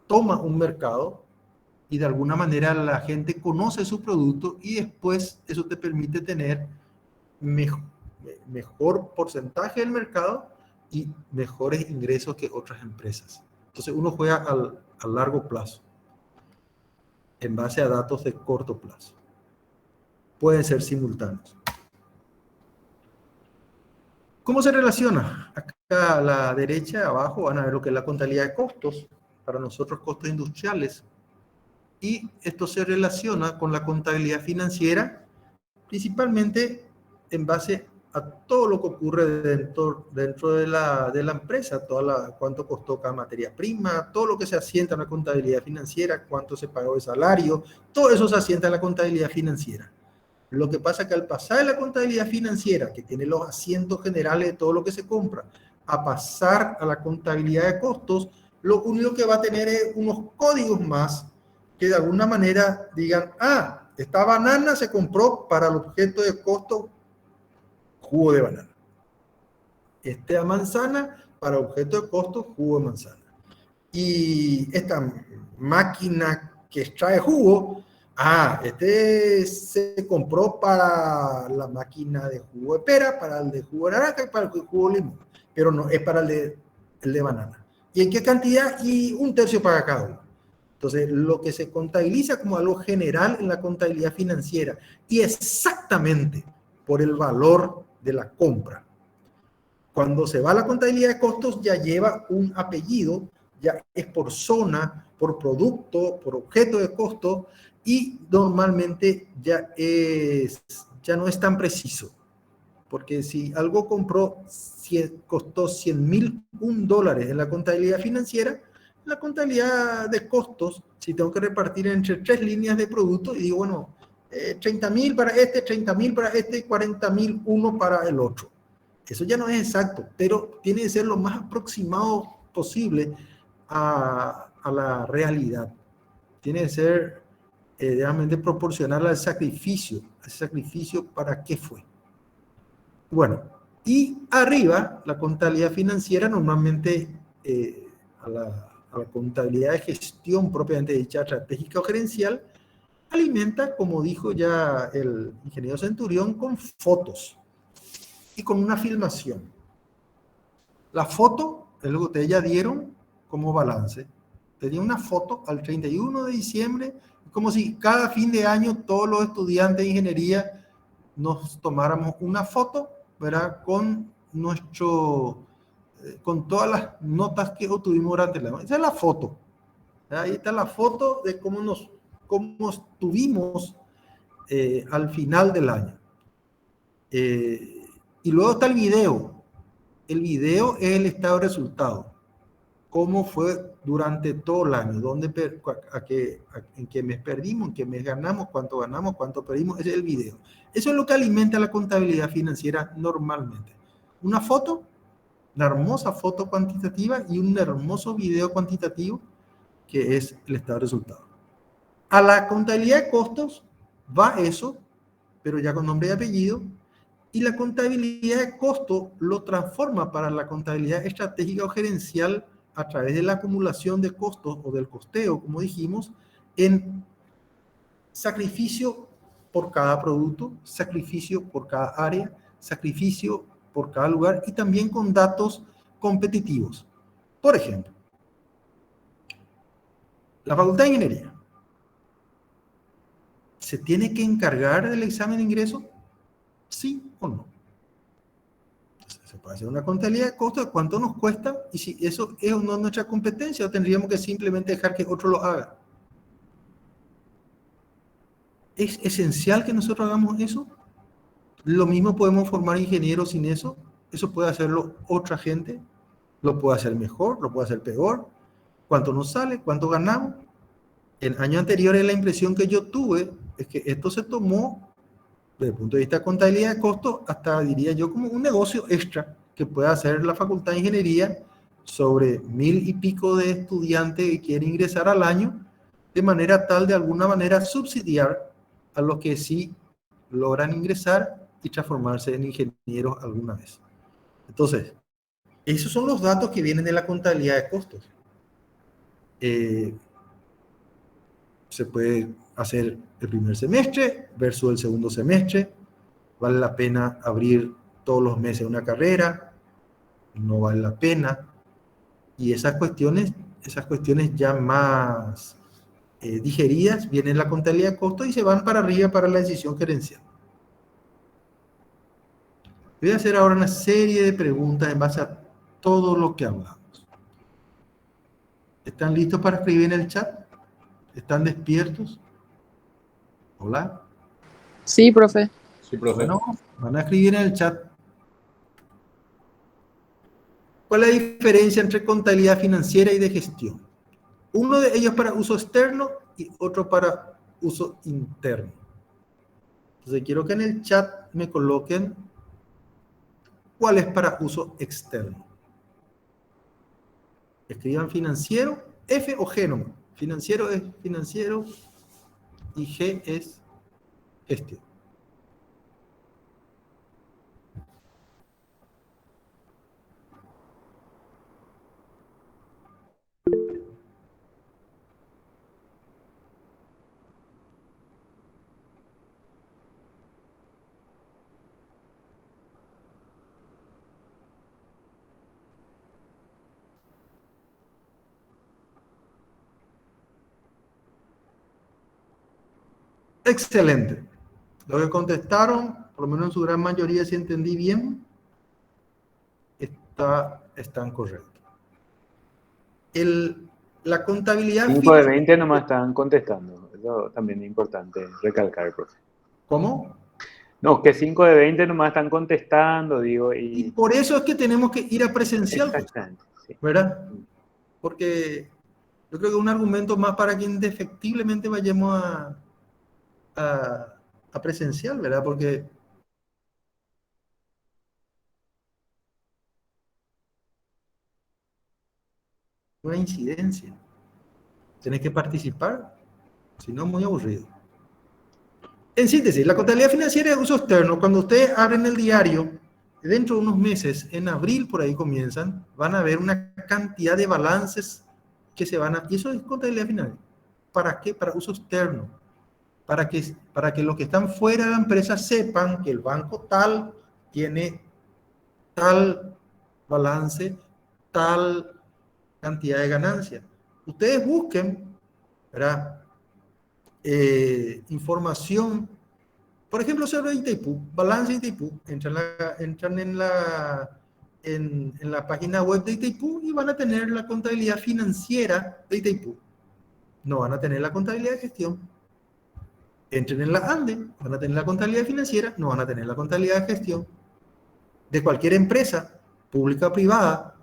toma un mercado y de alguna manera la gente conoce su producto y después eso te permite tener mejor porcentaje del mercado y mejores ingresos que otras empresas. Entonces uno juega a largo plazo, en base a datos de corto plazo. Pueden ser simultáneos. ¿Cómo se relaciona? Acá a la derecha, abajo, van a ver lo que es la contabilidad de costos, para nosotros costos industriales. Y esto se relaciona con la contabilidad financiera, principalmente en base a todo lo que ocurre dentro de la empresa, cuánto costó cada materia prima, todo lo que se asienta en la contabilidad financiera, cuánto se pagó de salario, todo eso se asienta en la contabilidad financiera. Lo que pasa es que al pasar de la contabilidad financiera, que tiene los asientos generales de todo lo que se compra, a pasar a la contabilidad de costos, lo único que va a tener es unos códigos más que de alguna manera digan, esta banana se compró para el objeto de costo jugo de banana. Esta manzana para objeto de costo jugo de manzana. Y esta máquina que extrae jugo, este se compró para la máquina de jugo de pera, para el de jugo de naranja y para el de jugo de limón, pero no es para el de banana. ¿Y en qué cantidad? Y 1/3 para cada uno. Entonces, lo que se contabiliza como algo general en la contabilidad financiera y exactamente por el valor de la compra. Cuando se va a la contabilidad de costos ya lleva un apellido, ya es por zona, por producto, por objeto de costo y normalmente ya no es tan preciso. Porque si algo costó $100,001 en la contabilidad financiera, la contabilidad de costos, si tengo que repartir entre 3 líneas de producto, y digo, bueno, 30,000 para este, 30,000 para este y 40,001 para el otro. Eso ya no es exacto, pero tiene que ser lo más aproximado posible a la realidad. Tiene que ser realmente proporcional al sacrificio. ¿El sacrificio para qué fue? Bueno, y arriba, la contabilidad financiera normalmente a la contabilidad de gestión propiamente dicha, estratégica o gerencial, alimenta, como dijo ya el ingeniero Centurión, con fotos y con una filmación. La foto es lo que ustedes ya dieron como balance. Tenía una foto al 31 de diciembre, como si cada fin de año todos los estudiantes de ingeniería nos tomáramos una foto, ¿verdad? Con todas las notas que obtuvimos durante el año. Esa es la foto. Ahí está la foto de cómo estuvimos al final del año. Y luego está el video. El video es el estado de resultado. Cómo fue durante todo el año, en qué mes perdimos, en qué mes ganamos, cuánto perdimos. Ese es el video. Eso es lo que alimenta la contabilidad financiera normalmente. Una foto, una hermosa foto cuantitativa y un hermoso video cuantitativo que es el estado de resultado. A la contabilidad de costos va eso, pero ya con nombre y apellido, y la contabilidad de costos lo transforma para la contabilidad estratégica o gerencial a través de la acumulación de costos o del costeo, como dijimos, en sacrificio por cada producto, sacrificio por cada área, sacrificio por cada lugar y también con datos competitivos. Por ejemplo, la Facultad de Ingeniería ¿se tiene que encargar del examen de ingreso? ¿Sí o no? Se puede hacer una contabilidad de costos de cuánto nos cuesta y si eso es o no nuestra competencia o tendríamos que simplemente dejar que otro lo haga. ¿Es esencial que nosotros hagamos eso? Lo mismo podemos formar ingenieros sin eso. Eso puede hacerlo otra gente. Lo puede hacer mejor, lo puede hacer peor. ¿Cuánto nos sale? ¿Cuánto ganamos? En años anteriores la impresión que yo tuve es que esto se tomó desde el punto de vista de contabilidad de costos hasta, diría yo, como un negocio extra que puede hacer la Facultad de Ingeniería sobre 1000 y pico de estudiantes que quieren ingresar al año, de manera tal, de alguna manera, subsidiar a los que sí logran ingresar y transformarse en ingenieros alguna vez. Entonces, esos son los datos que vienen de la contabilidad de costos. Se puede hacer el primer semestre versus el segundo semestre. ¿Vale la pena abrir todos los meses una carrera? No vale la pena. Y esas cuestiones ya más digeridas vienen en la contabilidad de costos y se van para arriba para la decisión gerencial. Voy a hacer ahora una serie de preguntas en base a todo lo que hablamos. ¿Están listos para escribir en el chat? ¿Están despiertos? Hola. Sí, profe. Sí, profe. Bueno, van a escribir en el chat. ¿Cuál es la diferencia entre contabilidad financiera y de gestión? Uno de ellos para uso externo y otro para uso interno. Entonces quiero que en el chat me coloquen cuál es para uso externo. Escriban financiero, F o G nomás. Financiero es financiero y G es gestión. Excelente. Lo que contestaron, por lo menos en su gran mayoría, si entendí bien, están correctos. La contabilidad 5 de financiera. 20 nomás están contestando. Eso también es importante recalcar, profe. ¿Cómo? No, que 5 de 20 nomás están contestando, digo, Y y... por eso es que tenemos que ir a presencial, pues, Exactamente, sí. ¿verdad? Porque yo creo que un argumento más para que indefectiblemente vayamos a presencial, ¿verdad? Porque una incidencia. Tienes que participar, si no, muy aburrido. En síntesis, la contabilidad financiera de uso externo, cuando ustedes abren el diario, dentro de unos meses, en abril por ahí comienzan, van a ver una cantidad de balances que se van a... Y eso es contabilidad financiera. ¿Para qué? Para uso externo. Para que los que están fuera de la empresa sepan que el banco tal tiene tal balance, tal cantidad de ganancia. Ustedes busquen, ¿verdad? Información, por ejemplo, sobre Itaipú, balance de Itaipú, entran en la página web de Itaipú y van a tener la contabilidad financiera de Itaipú. No van a tener la contabilidad de gestión. Entren en la ANDE, van a tener la contabilidad financiera, no van a tener la contabilidad de gestión. De cualquier empresa, pública o privada,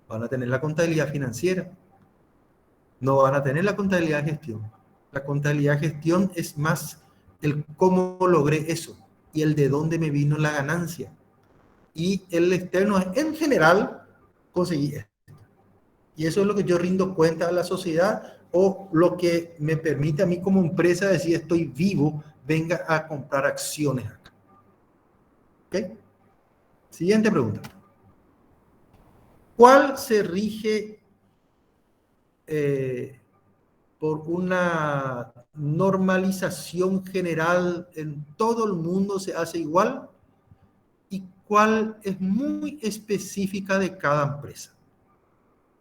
van a tener la contabilidad financiera, no van a tener la contabilidad de gestión. La contabilidad de gestión es más el cómo logré eso y el de dónde me vino la ganancia. Y el externo es, en general, conseguí esto. Y eso es lo que yo rindo cuenta a la sociedad o lo que me permite a mí como empresa decir estoy vivo, venga a comprar acciones acá. ¿Ok? Siguiente pregunta. ¿Cuál se rige por una normalización general en todo el mundo se hace igual? ¿Y cuál es muy específica de cada empresa?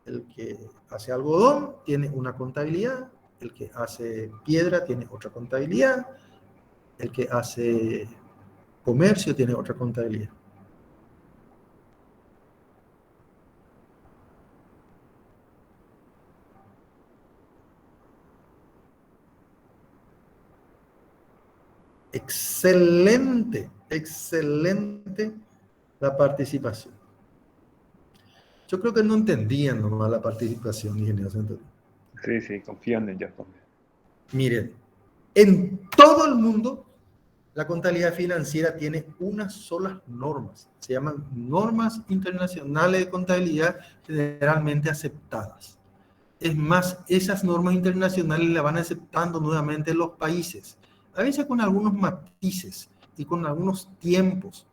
El que hace algodón tiene una contabilidad, el que hace piedra tiene otra contabilidad, el que hace comercio tiene otra contabilidad. Excelente, excelente la participación. Yo creo que no entendían nomás la participación, ingeniero Centurión. Sí, confío en ellos también. Miren, en todo el mundo la contabilidad financiera tiene unas solas normas. Se llaman normas internacionales de contabilidad generalmente aceptadas. Es más, esas normas internacionales las van aceptando nuevamente los países, a veces con algunos matices y con algunos tiempos.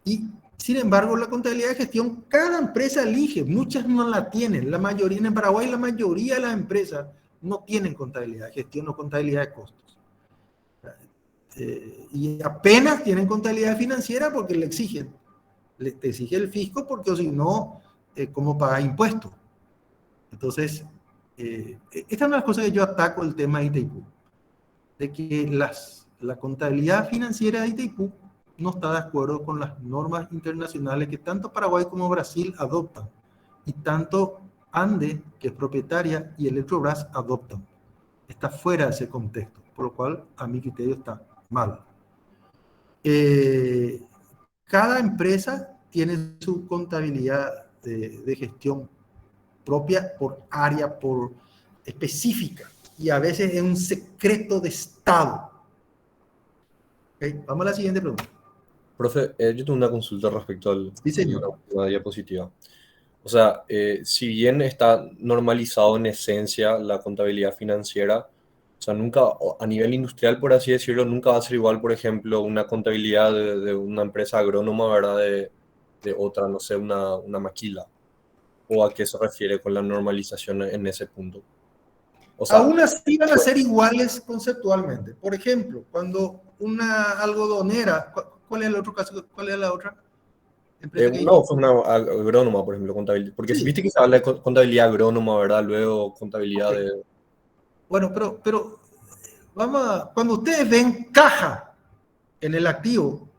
Y, sin embargo, la contabilidad de gestión, cada empresa elige, muchas no la tienen. La mayoría, en Paraguay, la mayoría de las empresas no tienen contabilidad de gestión o contabilidad de costos. Y apenas tienen contabilidad financiera porque le exigen. Te exige el fisco porque o si no, ¿cómo pagar impuestos? Entonces, esta es una de las cosas que yo ataco el tema de Itaipú, de que la contabilidad financiera de Itaipú no está de acuerdo con las normas internacionales que tanto Paraguay como Brasil adoptan y tanto ANDE, que es propietaria, y Electrobras adoptan. Está fuera de ese contexto, por lo cual a mi criterio está mal. Cada empresa tiene su contabilidad de gestión propia por área, por específica, y a veces es un secreto de Estado. ¿Okay? Vamos a la siguiente pregunta. Profe, yo tengo una consulta respecto a Sí, señor. la última diapositiva. O sea, si bien está normalizado en esencia la contabilidad financiera, o sea, nunca, a nivel industrial, por así decirlo, nunca va a ser igual, por ejemplo, una contabilidad de una empresa agrónoma, ¿verdad? De otra, no sé, una maquila. ¿O a qué se refiere con la normalización en ese punto? O sea, Aún así van a ser iguales conceptualmente. Por ejemplo, cuando una algodonera, ¿cuál es el otro caso? ¿Cuál es la otra empresa que no, dijiste? fue una agrónoma, por ejemplo, contabilidad. Porque si Sí. viste que se habla de contabilidad agrónoma, ¿verdad? Luego contabilidad Okay. de... Bueno, pero cuando ustedes ven caja en el activo,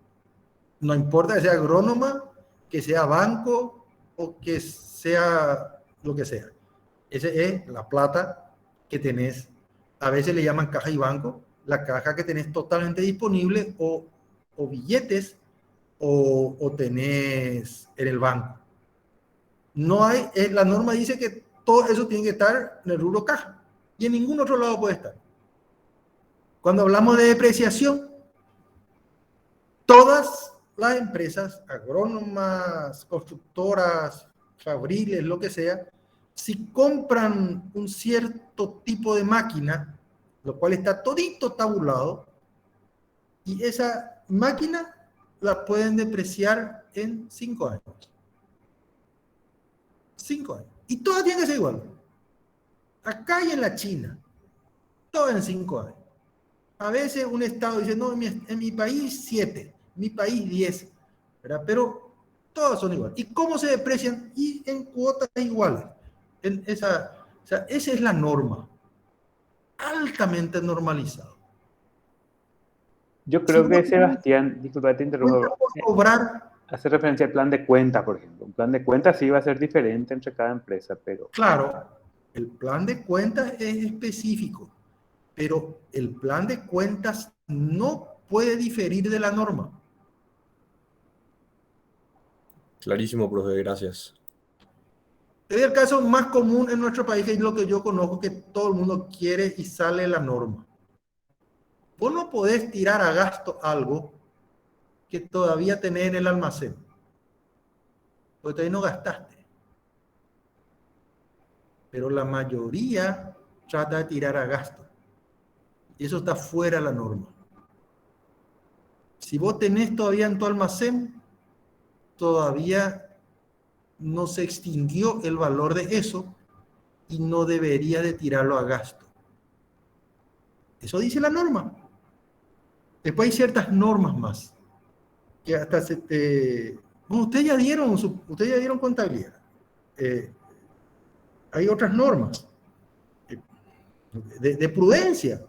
no importa que sea agrónoma, que sea banco o que sea lo que sea. Esa es la plata que tenés. A veces le llaman caja y banco, la caja que tenés totalmente disponible o billetes o tenés en el banco. No hay, la norma dice que todo eso tiene que estar en el rubro caja y en ningún otro lado puede estar. Cuando hablamos de depreciación, todas las empresas, agrónomas, constructoras, fabriles, lo que sea, si compran un cierto tipo de máquina, lo cual está todito tabulado, y esa máquina la pueden depreciar en 5 años. 5 años. Y todo tiene que ser igual. Acá y en la China, todo en 5 años. A veces un estado dice, no, en mi país 7, en mi país 10, ¿verdad? Pero todos son iguales. ¿Y cómo se deprecian? Y en cuotas iguales. O sea, esa es la norma. Altamente normalizado. Yo Si creo vos que Sebastián, disculpa, te cuenta interrumpo, por cobrar, hace referencia al plan de cuentas, por ejemplo. Un plan de cuentas sí va a ser diferente entre cada empresa, pero claro, el plan de cuentas es específico, pero el plan de cuentas no puede diferir de la norma. Clarísimo, profe, gracias. Es el caso más común en nuestro país, que es lo que yo conozco, que todo el mundo quiere y sale la norma. Vos no podés tirar a gasto algo que todavía tenés en el almacén, porque todavía no gastaste. Pero la mayoría trata de tirar a gasto. Y eso está fuera de la norma. Si vos tenés todavía en tu almacén, todavía no se extinguió el valor de eso y no debería de tirarlo a gasto. Eso dice la norma. Después hay ciertas normas más que hasta bueno, ustedes ya dieron contabilidad. Hay otras normas de prudencia.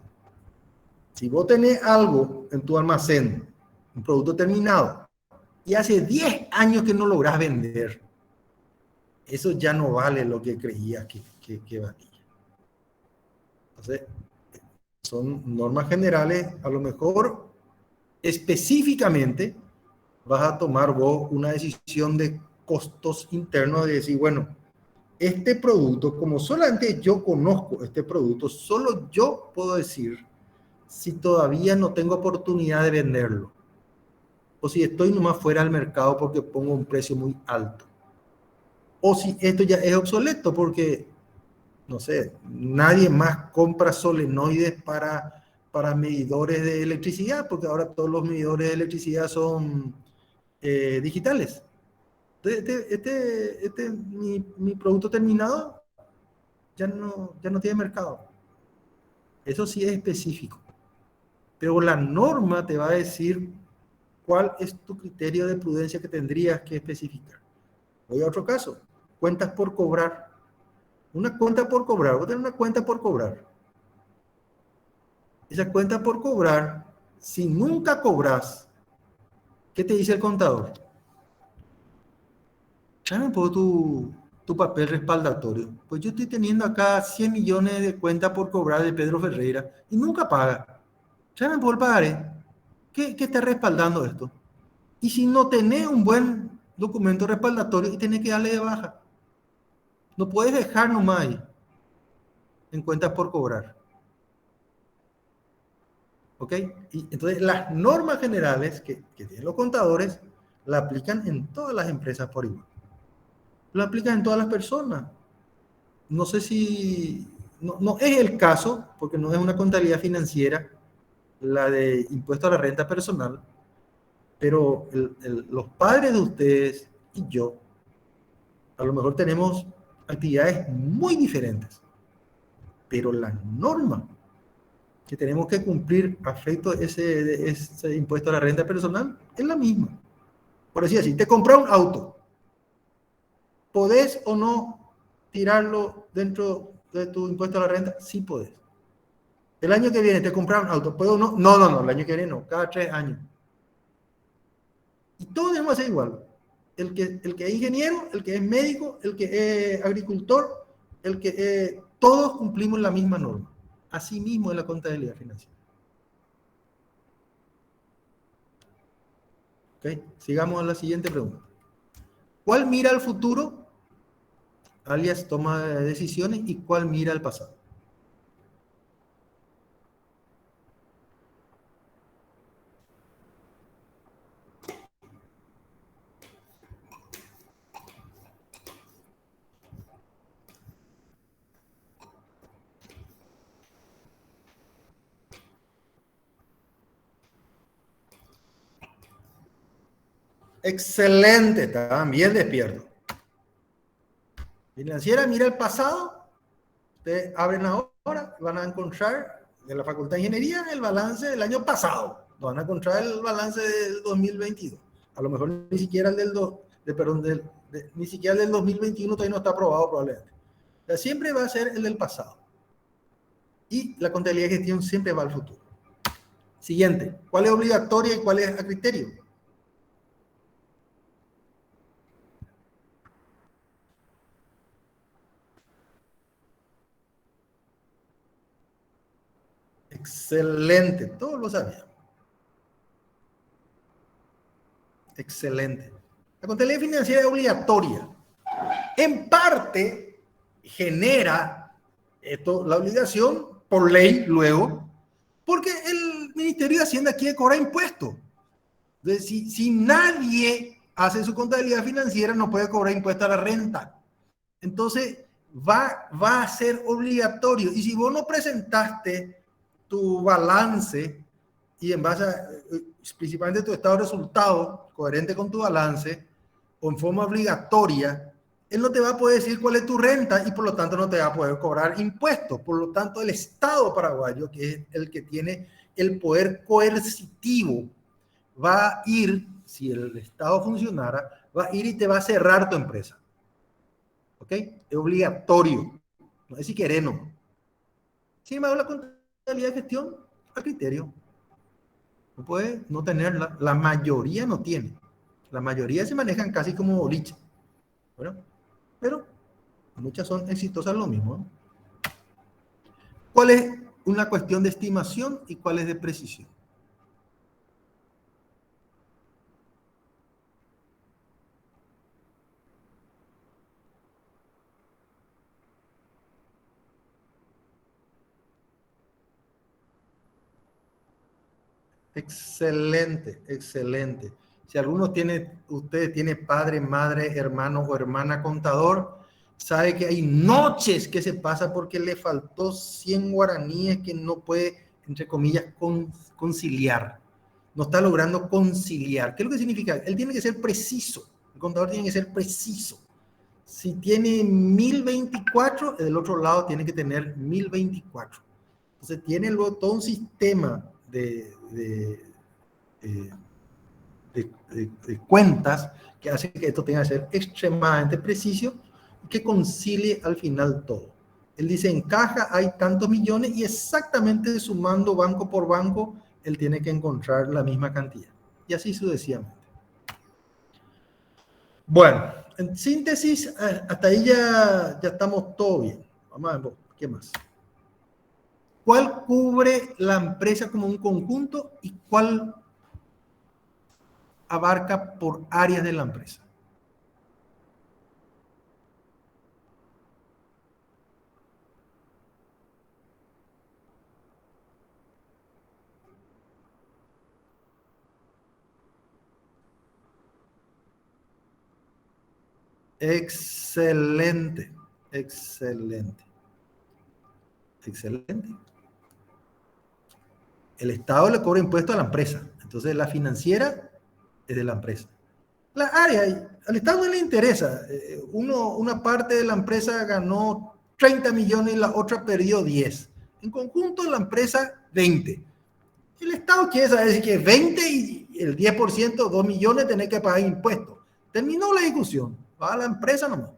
Si vos tenés algo en tu almacén, un producto terminado, y hace 10 años que no lográs vender, eso ya no vale lo que creías que valía. Entonces, son normas generales, a lo mejor específicamente vas a tomar vos una decisión de costos internos de decir, bueno, este producto, como solamente yo conozco este producto, solo yo puedo decir si todavía no tengo oportunidad de venderlo o si estoy nomás fuera del mercado porque pongo un precio muy alto, o si esto ya es obsoleto porque, no sé, nadie más compra solenoides para medidores de electricidad, porque ahora todos los medidores de electricidad son digitales. Mi producto terminado ya no tiene mercado. Eso sí es específico. Pero la norma te va a decir cuál es tu criterio de prudencia que tendrías que especificar. Voy a otro caso. Cuentas por cobrar. Una cuenta por cobrar. Voy a tener una cuenta por cobrar. Esa cuenta por cobrar, si nunca cobras, ¿qué te dice el contador? Tráeme por tu papel respaldatorio. Pues yo estoy teniendo acá 100 millones de cuentas por cobrar de Pedro Ferreira y nunca paga. Tráeme por el pagaré. ¿Qué está respaldando esto? Y si no tenés un buen documento respaldatorio y tenés que darle de baja. No puedes dejar nomás ahí en cuentas por cobrar. ¿Ok? Y entonces las normas generales que tienen los contadores la aplican en todas las empresas por igual. La aplican en todas las personas. No sé si... No es el caso, porque no es una contabilidad financiera, la de impuesto a la renta personal, pero los padres de ustedes y yo, a lo mejor tenemos actividades muy diferentes, pero la norma que tenemos que cumplir a efecto de ese impuesto a la renta personal es la misma. Por decir así, te compras un auto, ¿podés o no tirarlo dentro de tu impuesto a la renta? Sí podés. El año que viene te compras un auto, ¿puedo o no? No, el año que viene no, cada 3 años. Y todos debemos hacer igual. El que es ingeniero, el que es médico, el que es agricultor, todos cumplimos la misma norma. Así mismo es la contabilidad financiera. ¿Okay? Sigamos a la siguiente pregunta. ¿Cuál mira al futuro, alias toma de decisiones, y cuál mira al pasado? Excelente, estaban bien despiertos. Financiera mira el pasado. Ustedes abren ahora, van a encontrar de la Facultad de Ingeniería el balance del año pasado. No van a encontrar el balance del 2022. A lo mejor ni siquiera el ni siquiera el del 2021 todavía no está aprobado probablemente. O sea, siempre va a ser el del pasado. Y la contabilidad de gestión siempre va al futuro. Siguiente, ¿cuál es obligatoria y cuál es a criterio? Excelente, todos lo sabían. Excelente. La contabilidad financiera es obligatoria. En parte, genera esto, la obligación por ley luego, porque el Ministerio de Hacienda quiere cobrar impuestos. Entonces, si nadie hace su contabilidad financiera, no puede cobrar impuesto a la renta. Entonces, va a ser obligatorio. Y si vos no presentaste tu balance y en base a, principalmente tu estado de resultados, coherente con tu balance, o en forma obligatoria, él no te va a poder decir cuál es tu renta y por lo tanto no te va a poder cobrar impuestos. Por lo tanto, el Estado paraguayo, que es el que tiene el poder coercitivo, va a ir, si el Estado funcionara, va a ir y te va a cerrar tu empresa. ¿Ok? Es obligatorio. No es si querés, no. Sin embargo, la contabilidad de gestión, a criterio. No puede no tenerla. La mayoría no tiene. La mayoría se manejan casi como boliche. Bueno, pero muchas son exitosas lo mismo, ¿no? ¿Cuál es una cuestión de estimación y cuál es de precisión? Excelente, excelente. Si usted tiene padre, madre, hermano o hermana contador, sabe que hay noches que se pasa porque le faltó 100 guaraníes que no puede, entre comillas, conciliar. No está logrando conciliar. ¿Qué es lo que significa? Él tiene que ser preciso. El contador tiene que ser preciso. Si tiene 1024, del otro lado tiene que tener 1024. Entonces tiene luego todo un sistema de cuentas que hace que esto tenga que ser extremadamente preciso y que concilie al final todo. Él dice, en caja hay tantos millones y exactamente sumando banco por banco, él tiene que encontrar la misma cantidad. Y así sucesivamente. Bueno, en síntesis, hasta ahí ya estamos todo bien. Vamos a ver, ¿qué más? ¿Cuál cubre la empresa como un conjunto y cuál abarca por áreas de la empresa? Excelente, excelente, excelente. El Estado le cobra impuestos a la empresa, entonces la financiera es de la empresa. La área, al Estado no le interesa. Una parte de la empresa ganó 30 millones y la otra perdió 10. En conjunto, la empresa, 20. El Estado quiere saber si que 20 y el 10%, 2 millones, tenés que pagar impuestos. Terminó la discusión. Va a la empresa nomás.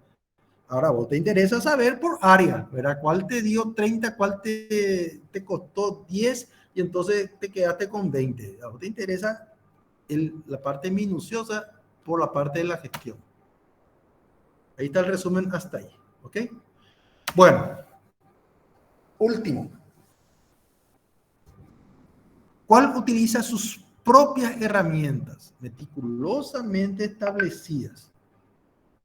Ahora, vos te interesa saber por área, ¿verdad? ¿Cuál te dio 30, cuál te costó 10 y entonces te quedaste con 20? A vos te interesa la parte minuciosa por la parte de la gestión. Ahí está el resumen hasta ahí, ¿ok? Bueno, último. ¿Cuál utiliza sus propias herramientas meticulosamente establecidas?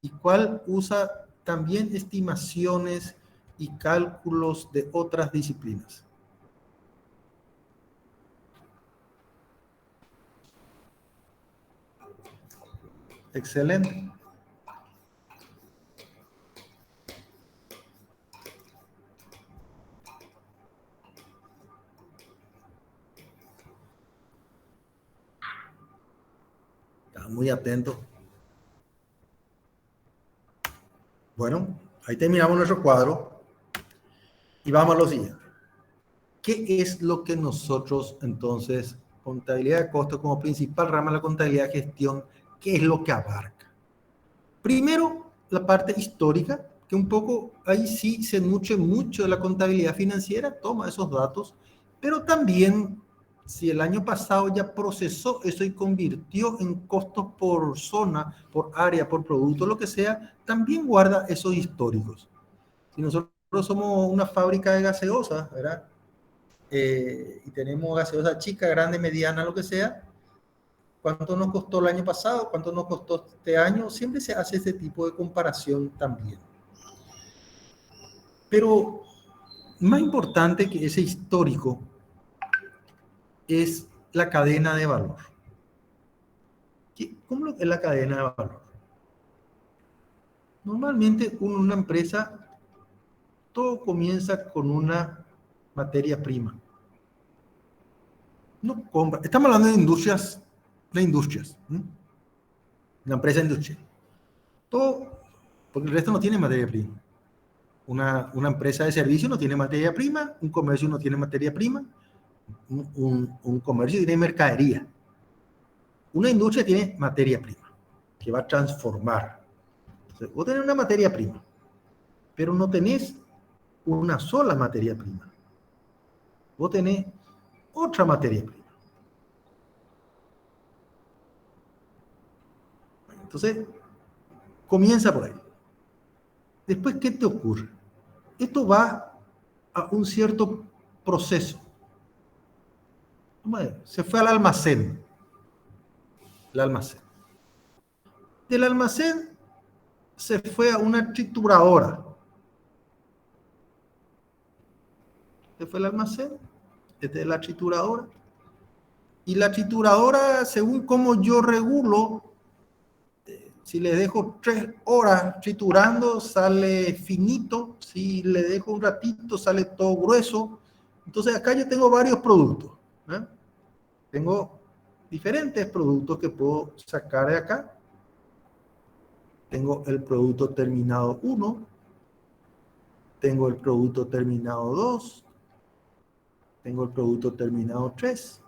¿Y cuál usa también estimaciones y cálculos de otras disciplinas? Excelente. Está muy atento. Bueno, ahí terminamos nuestro cuadro y vamos a lo siguiente. ¿Qué es lo que nosotros entonces, contabilidad de costos como principal rama de la contabilidad de gestión, qué es lo que abarca? Primero, la parte histórica, que un poco ahí sí se nutre mucho de la contabilidad financiera, toma esos datos, pero también si el año pasado ya procesó eso y convirtió en costos por zona, por área, por producto, lo que sea, también guarda esos históricos. Si nosotros somos una fábrica de gaseosas, ¿verdad? Y tenemos gaseosa chica, grande, mediana, lo que sea, ¿cuánto nos costó el año pasado? ¿Cuánto nos costó este año? Siempre se hace ese tipo de comparación también. Pero más importante que ese histórico es la cadena de valor. ¿Cómo es la cadena de valor? Normalmente una empresa, todo comienza con una materia prima. No compra. Estamos hablando de industrias, ¿sí? Una empresa industrial. Todo, porque el resto no tiene materia prima. Una empresa de servicio no tiene materia prima, un comercio no tiene materia prima, un comercio tiene mercadería. Una industria tiene materia prima, que va a transformar. Entonces, vos tenés una materia prima, pero no tenés una sola materia prima. Vos tenés otra materia prima. Entonces, comienza por ahí. Después, ¿qué te ocurre? Esto va a un cierto proceso. Se fue al almacén. El almacén. Del almacén se fue a una trituradora. Se fue al almacén, desde la trituradora, Y la trituradora, según cómo yo regulo, si le dejo 3 horas triturando, sale finito. Si le dejo un ratito, sale todo grueso. Entonces acá yo tengo varios productos, ¿eh? Tengo diferentes productos que puedo sacar de acá. Tengo el producto terminado 1. Tengo el producto terminado 2. Tengo el producto terminado 3.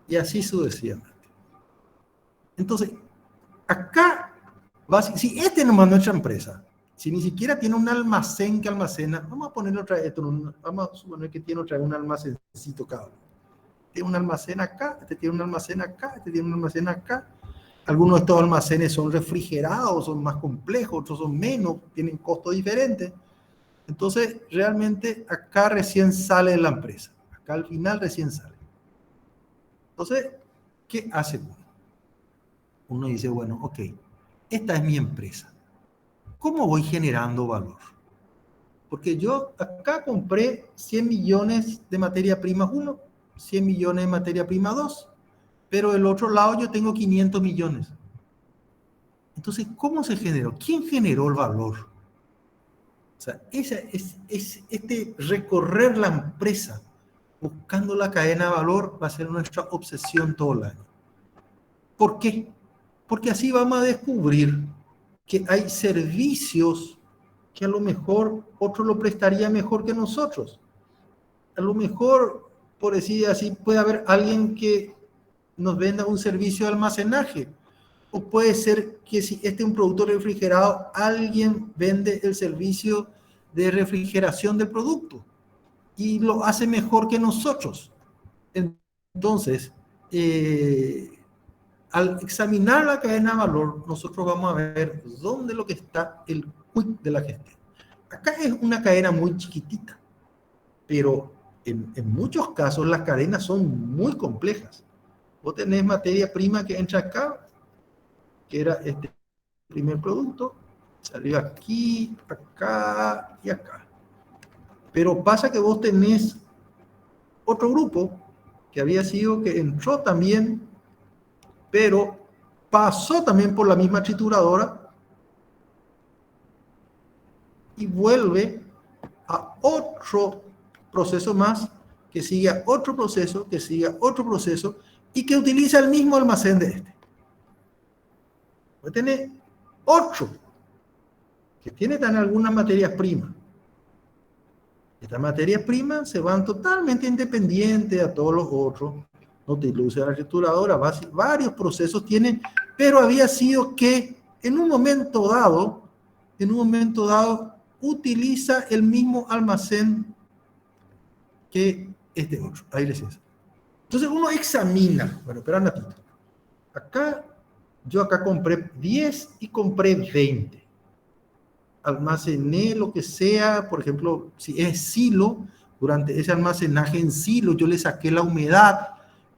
Y así sucesivamente. Entonces, acá, si este nomás nuestra empresa, si ni siquiera tiene un almacén que almacena, vamos a ponerlo otra vez, vamos a suponer que tiene otra vez un almacencito cada uno. Tiene un almacén acá, este tiene un almacén acá, este tiene un almacén acá. Algunos de estos almacenes son refrigerados, son más complejos, otros son menos, tienen costos diferentes. Entonces, realmente acá recién sale de la empresa. Acá al final recién sale. Entonces, ¿qué hace uno? Uno dice, bueno, ok, esta es mi empresa. ¿Cómo voy generando valor? Porque yo acá compré 100 millones de materia prima 1, 100 millones de materia prima 2, pero del otro lado yo tengo 500 millones. Entonces, ¿cómo se generó? ¿Quién generó el valor? O sea, este recorrer la empresa buscando la cadena de valor va a ser nuestra obsesión todo el año. ¿Por qué? Porque así vamos a descubrir que hay servicios que a lo mejor otro lo prestaría mejor que nosotros. A lo mejor, por decir así, puede haber alguien que nos venda un servicio de almacenaje. O puede ser que si este es un producto refrigerado, alguien vende el servicio de refrigeración del producto y lo hace mejor que nosotros. Entonces, al examinar la cadena de valor, nosotros vamos a ver dónde es lo que está el quick de la gestión. Acá es una cadena muy chiquitita, pero en muchos casos las cadenas son muy complejas. Vos tenés materia prima que entra acá, que era este primer producto, salió aquí, acá y acá. Pero pasa que vos tenés otro grupo que había sido que entró también, pero pasó también por la misma trituradora y vuelve a otro proceso más, que siga otro proceso, que siga otro proceso y que utiliza el mismo almacén de este. Voy a tener otro que tiene tan algunas materias primas. Estas materias primas se van totalmente independientes a todos los otros. No te luce la trituradora, varios procesos tienen, pero había sido que en un momento dado, utiliza el mismo almacén que este otro. Ahí les es. Entonces uno examina, bueno, espera un ratito. Yo acá compré 10 y compré 20. Almacené lo que sea, por ejemplo, si es silo, durante ese almacenaje en silo yo le saqué la humedad.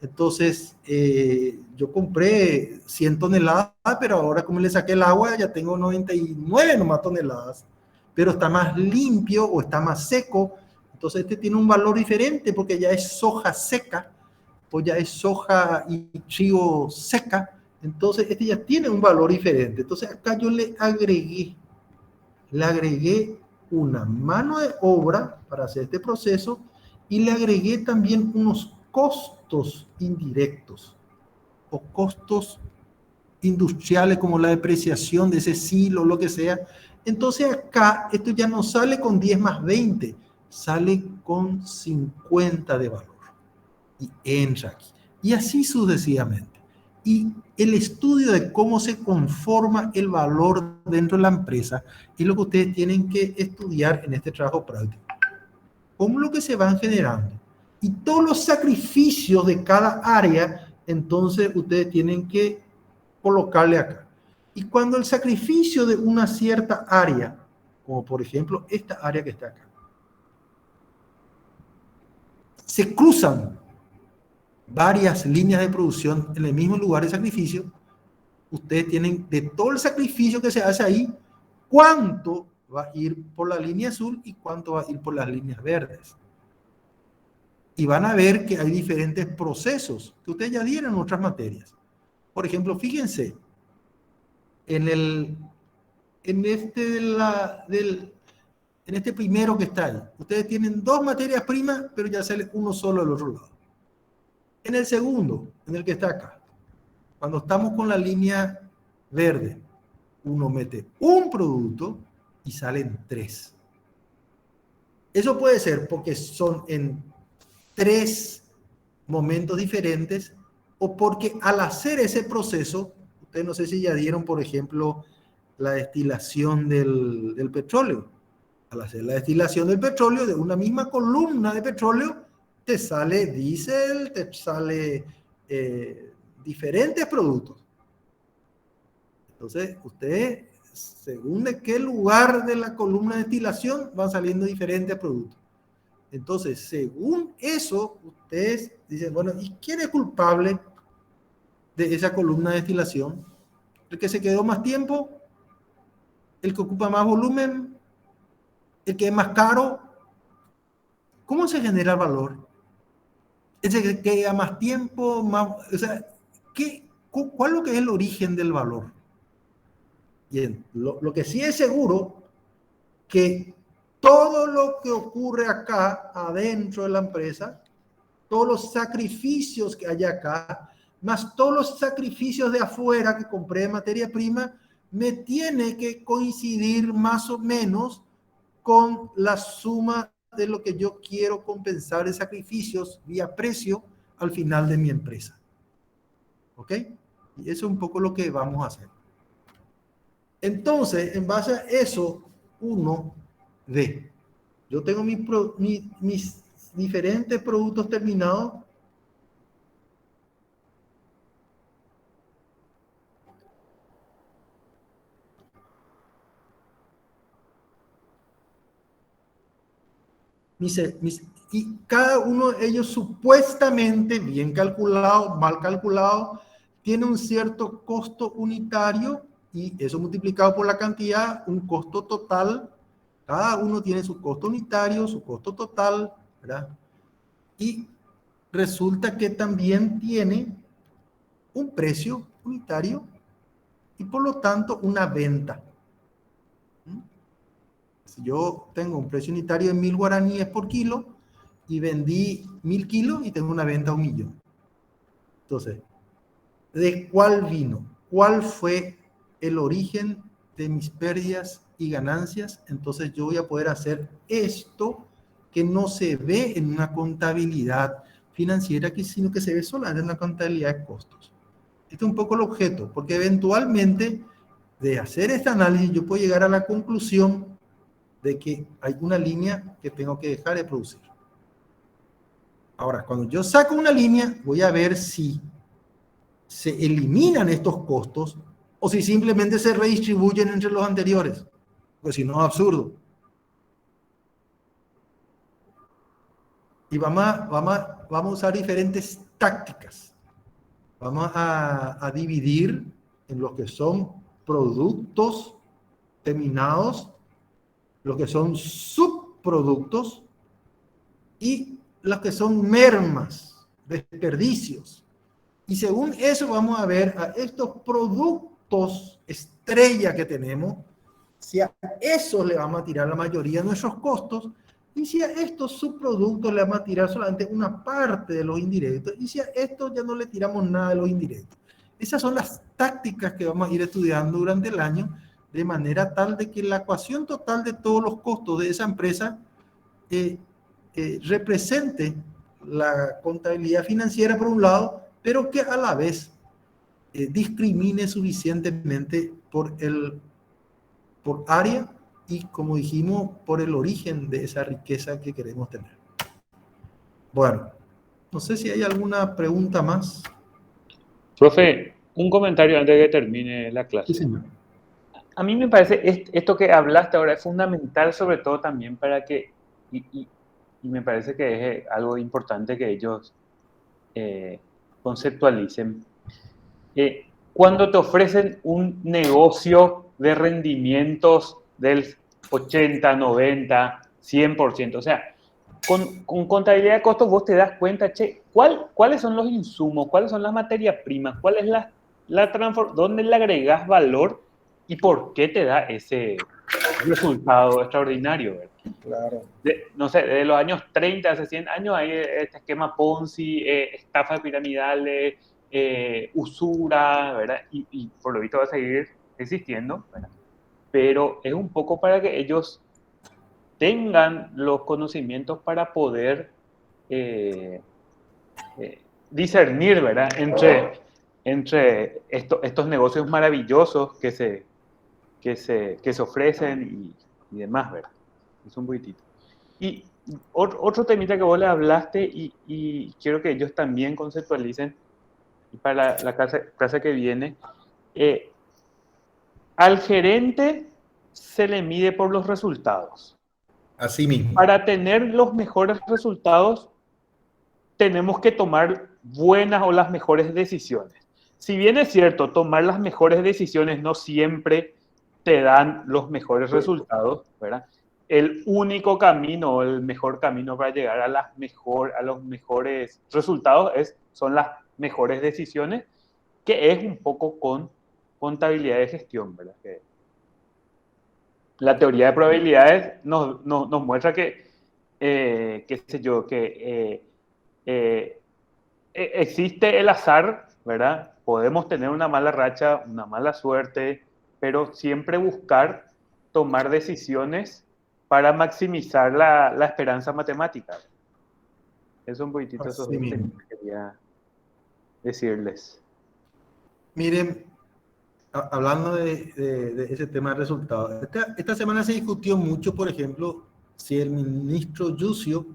Entonces, yo compré 100 toneladas, pero ahora como le saqué el agua, ya tengo 99 nomás toneladas. Pero está más limpio o está más seco. Entonces, este tiene un valor diferente porque ya es soja seca o ya es soja y trigo seca. Entonces, este ya tiene un valor diferente. Entonces, acá yo le agregué una mano de obra para hacer este proceso y le agregué también unos costos indirectos o costos industriales como la depreciación de ese silo, lo que sea. Entonces acá esto ya no sale con 10 más 20, sale con 50 de valor y entra aquí. Y así sucesivamente. Y el estudio de cómo se conforma el valor dentro de la empresa es lo que ustedes tienen que estudiar en este trabajo práctico. Cómo lo que se van generando y todos los sacrificios de cada área, entonces ustedes tienen que colocarle acá. Y cuando el sacrificio de una cierta área, como por ejemplo esta área que está acá, se cruzan varias líneas de producción en el mismo lugar de sacrificio, ustedes tienen de todo el sacrificio que se hace ahí, cuánto va a ir por la línea azul y cuánto va a ir por las líneas verdes. y van a ver que hay diferentes procesos que ustedes ya dieron en otras materias. Por ejemplo, fíjense, en este primero que está ahí, ustedes tienen 2 materias primas, pero ya sale uno solo del otro lado. En el segundo, en el que está acá, cuando estamos con la línea verde, uno mete un producto y salen 3. Eso puede ser porque son en 3 momentos diferentes o porque al hacer ese proceso, ustedes no sé si ya dieron, por ejemplo, la destilación del petróleo. Al hacer la destilación del petróleo, de una misma columna de petróleo, te sale diésel, te sale diferentes productos. Entonces, ustedes, según de qué lugar de la columna de destilación, van saliendo diferentes productos. Entonces, según eso, ustedes dicen, bueno, ¿y quién es culpable de esa columna de destilación? ¿El que se quedó más tiempo? ¿El que ocupa más volumen? ¿El que es más caro? ¿Cómo se genera el valor? ¿Ese que queda más tiempo? O sea, ¿cuál es lo que es el origen del valor? Bien, lo que sí es seguro, que todo lo que ocurre acá, adentro de la empresa, todos los sacrificios que hay acá, más todos los sacrificios de afuera que compré de materia prima, me tiene que coincidir más o menos con la suma de lo que yo quiero compensar de sacrificios vía precio al final de mi empresa. ¿Ok? Y eso es un poco lo que vamos a hacer. Entonces, en base a eso, uno ve. Yo tengo mis diferentes productos terminados. Y cada uno de ellos supuestamente, bien calculado, mal calculado, tiene un cierto costo unitario y eso multiplicado por la cantidad, un costo total. Cada uno tiene su costo unitario, su costo total, ¿verdad? Y resulta que también tiene un precio unitario y por lo tanto una venta. Si yo tengo un precio unitario de 1.000 guaraníes por kilo y vendí 1.000 kilos y tengo una venta de 1.000.000. Entonces, ¿de cuál vino? ¿Cuál fue el origen de mis pérdidas y ganancias? Entonces yo voy a poder hacer esto que no se ve en una contabilidad financiera, sino que se ve solamente en una contabilidad de costos. Este es un poco el objeto, porque eventualmente de hacer este análisis yo puedo llegar a la conclusión de que hay una línea que tengo que dejar de producir. Ahora, cuando yo saco una línea, voy a ver si se eliminan estos costos o si simplemente se redistribuyen entre los anteriores. Pues si no, es absurdo. Y vamos a usar diferentes tácticas. Vamos a dividir en lo que son productos terminados, los que son subproductos y los que son mermas, desperdicios. Y según eso vamos a ver a estos productos estrella que tenemos, si a esos le vamos a tirar la mayoría de nuestros costos y si a estos subproductos le vamos a tirar solamente una parte de los indirectos y si a estos ya no le tiramos nada de los indirectos. Esas son las tácticas que vamos a ir estudiando durante el año, de manera tal de que la ecuación total de todos los costos de esa empresa represente la contabilidad financiera por un lado, pero que a la vez discrimine suficientemente por área y, como dijimos, por el origen de esa riqueza que queremos tener. Bueno, no sé si hay alguna pregunta más. Profe, un comentario antes de que termine la clase. Sí, señor. A mí me parece, esto que hablaste ahora es fundamental, sobre todo también para que, y me parece que es algo importante que ellos conceptualicen. Cuando te ofrecen un negocio de rendimientos del 80, 90, 100%, o sea, con contabilidad de costos vos te das cuenta, che, ¿cuáles son los insumos? ¿Cuáles son las materias primas? ¿Cuál es dónde le agregas valor y por qué te da ese resultado extraordinario? ¿Verdad? Claro. No sé, desde los años 30, hace 100 años, hay este esquema Ponzi, estafas piramidales, usura, ¿verdad? Y por lo visto va a seguir existiendo, ¿verdad? Pero es un poco para que ellos tengan los conocimientos para poder discernir, ¿verdad? Entre estos negocios maravillosos que se ofrecen y demás, ¿verdad? Es un poquitito. Y otro temita que vos le hablaste y quiero que ellos también conceptualicen para la clase que viene, al gerente se le mide por los resultados. Así mismo. Para tener los mejores resultados, tenemos que tomar buenas o las mejores decisiones. Si bien es cierto, tomar las mejores decisiones no siempre te dan los mejores resultados, ¿verdad? El único camino, el mejor camino para llegar a los mejores resultados son las mejores decisiones, que es un poco con contabilidad de gestión, ¿verdad? Que la teoría de probabilidades nos muestra que, qué sé yo, que existe el azar, ¿verdad? Podemos tener una mala racha, una mala suerte, pero siempre buscar tomar decisiones para maximizar la esperanza matemática. Eso es un poquitito esos dos temas que quería decirles. Miren, hablando de ese tema de resultados, esta semana se discutió mucho, por ejemplo, si el ministro Yucio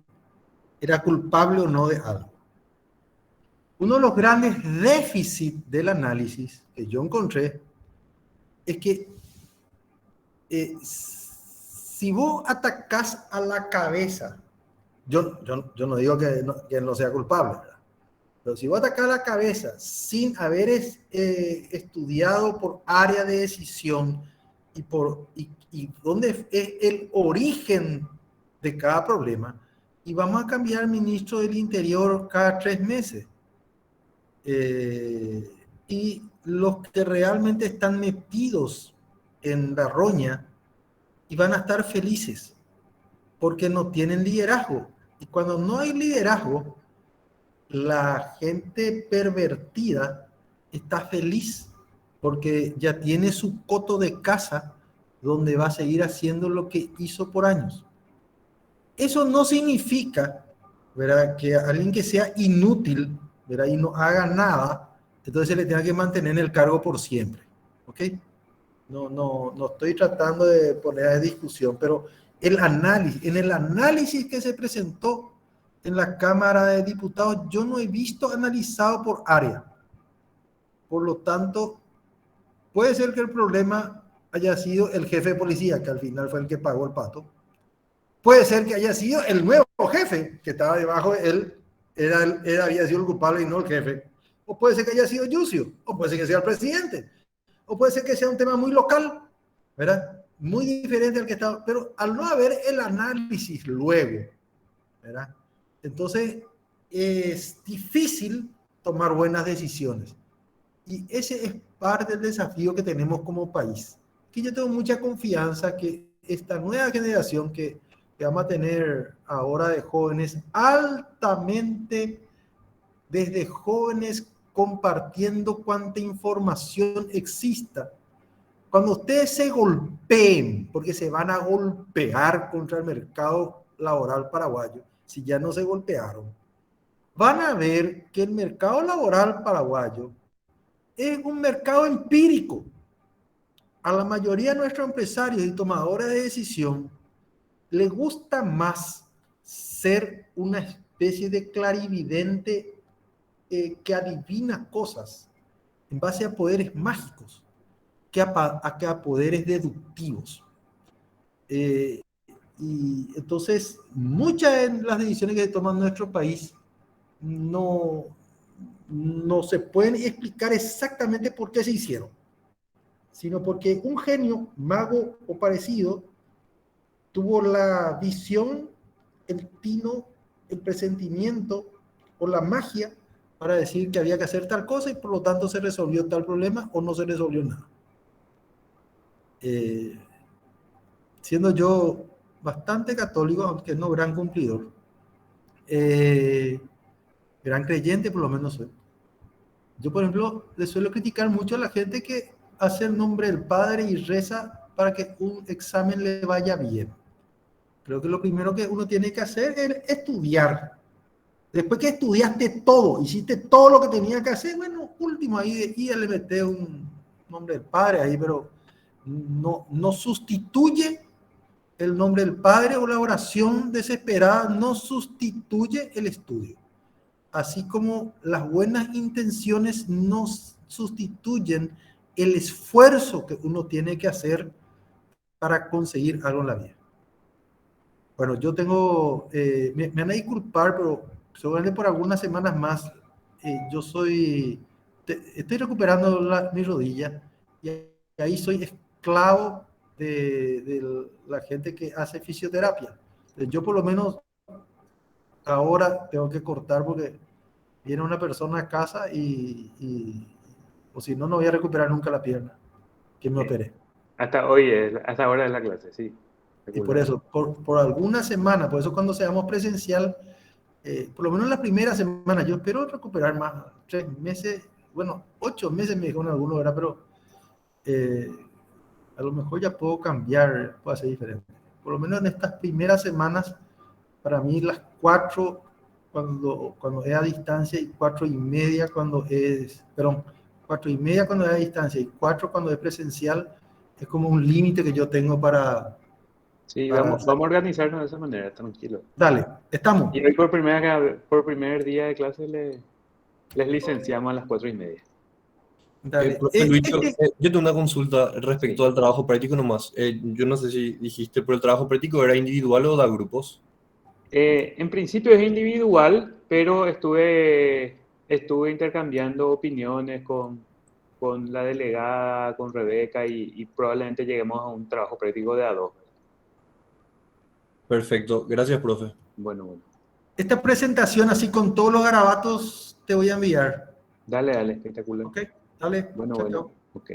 era culpable o no de algo. Uno de los grandes déficits del análisis que yo encontré es que si vos atacás a la cabeza, yo no digo que no sea culpable, ¿verdad? Pero si vos atacás a la cabeza sin haber estudiado por área de decisión y dónde es el origen de cada problema, y vamos a cambiar al ministro del Interior cada 3 meses. Y los que realmente están metidos en la roña y van a estar felices porque no tienen liderazgo. Y cuando no hay liderazgo, la gente pervertida está feliz porque ya tiene su coto de casa donde va a seguir haciendo lo que hizo por años. Eso no significa, ¿verdad?, que alguien que sea inútil, ¿verdad?, y no haga nada, entonces se le tenga que mantener en el cargo por siempre. ¿Ok? No estoy tratando de poner a discusión, pero en el análisis que se presentó en la Cámara de Diputados, yo no he visto analizado por área. Por lo tanto, puede ser que el problema haya sido el jefe de policía, que al final fue el que pagó el pato. Puede ser que haya sido el nuevo jefe, que estaba debajo de él, él había sido el culpable y no el jefe. O puede ser que haya sido Yucio, o puede ser que sea el presidente, o puede ser que sea un tema muy local, ¿verdad? Muy diferente al que estaba, pero al no haber el análisis luego, ¿verdad?, entonces es difícil tomar buenas decisiones. Y ese es parte del desafío que tenemos como país. Que yo tengo mucha confianza que esta nueva generación que vamos a tener ahora de jóvenes, altamente, desde jóvenes compartiendo cuánta información exista. Cuando ustedes se golpeen, porque se van a golpear contra el mercado laboral paraguayo, si ya no se golpearon, van a ver que el mercado laboral paraguayo es un mercado empírico. A la mayoría de nuestros empresarios y tomadores de decisión les gusta más ser una especie de clarividente que adivina cosas en base a poderes mágicos que a poderes deductivos. Y entonces, muchas de las decisiones que se toman en nuestro país no se pueden explicar exactamente por qué se hicieron, sino porque un genio, mago o parecido, tuvo la visión el tino, el presentimiento o la magia para decir que había que hacer tal cosa y por lo tanto se resolvió tal problema o no se resolvió nada. Siendo yo bastante católico, aunque no gran cumplidor, gran creyente por lo menos soy. Yo, por ejemplo, le suelo criticar mucho a la gente que hace el nombre del Padre y reza para que un examen le vaya bien. Creo que lo primero que uno tiene que hacer es estudiar. Después que estudiaste todo, hiciste todo lo que tenía que hacer, bueno, último ahí le meté un nombre del Padre ahí, pero no sustituye el nombre del Padre o la oración desesperada, no sustituye el estudio. Así como las buenas intenciones no sustituyen el esfuerzo que uno tiene que hacer para conseguir algo en la vida. Bueno, yo tengo, me van a disculpar, pero seguramente por algunas semanas más, yo estoy recuperando mi rodilla y ahí soy esclavo de la gente que hace fisioterapia. Yo por lo menos ahora tengo que cortar porque viene una persona a casa o si no, no voy a recuperar nunca la pierna que me operé. Hasta hoy, hasta ahora es la clase, sí. Y por eso, por alguna semana, por eso cuando seamos presencial, por lo menos la primera semana, yo espero recuperar más, 3 meses, bueno, 8 meses me dijeron algunos, ¿verdad? Pero a lo mejor ya puedo cambiar, puedo hacer diferente. Por lo menos en estas primeras semanas, para mí las 4 cuando es a distancia y 4:30 cuando es, perdón, 4:30 cuando es a distancia y 4 cuando es presencial, es como un límite que yo tengo para... Sí, vamos a organizarnos de esa manera, tranquilo. Dale, estamos. Y hoy por primer día de clase les licenciamos a las 4:30. Dale. Profe Luis, yo tengo una consulta respecto al trabajo práctico nomás. Yo no sé si dijiste, pero el trabajo práctico ¿era individual o da grupos? En principio es individual, pero estuve intercambiando opiniones con la delegada, con Rebeca, y probablemente lleguemos a un trabajo práctico de A2. Perfecto, gracias, profe. Bueno. Esta presentación, así con todos los garabatos, te voy a enviar. Dale, espectacular. Ok, dale. Bueno. Chao. Ok.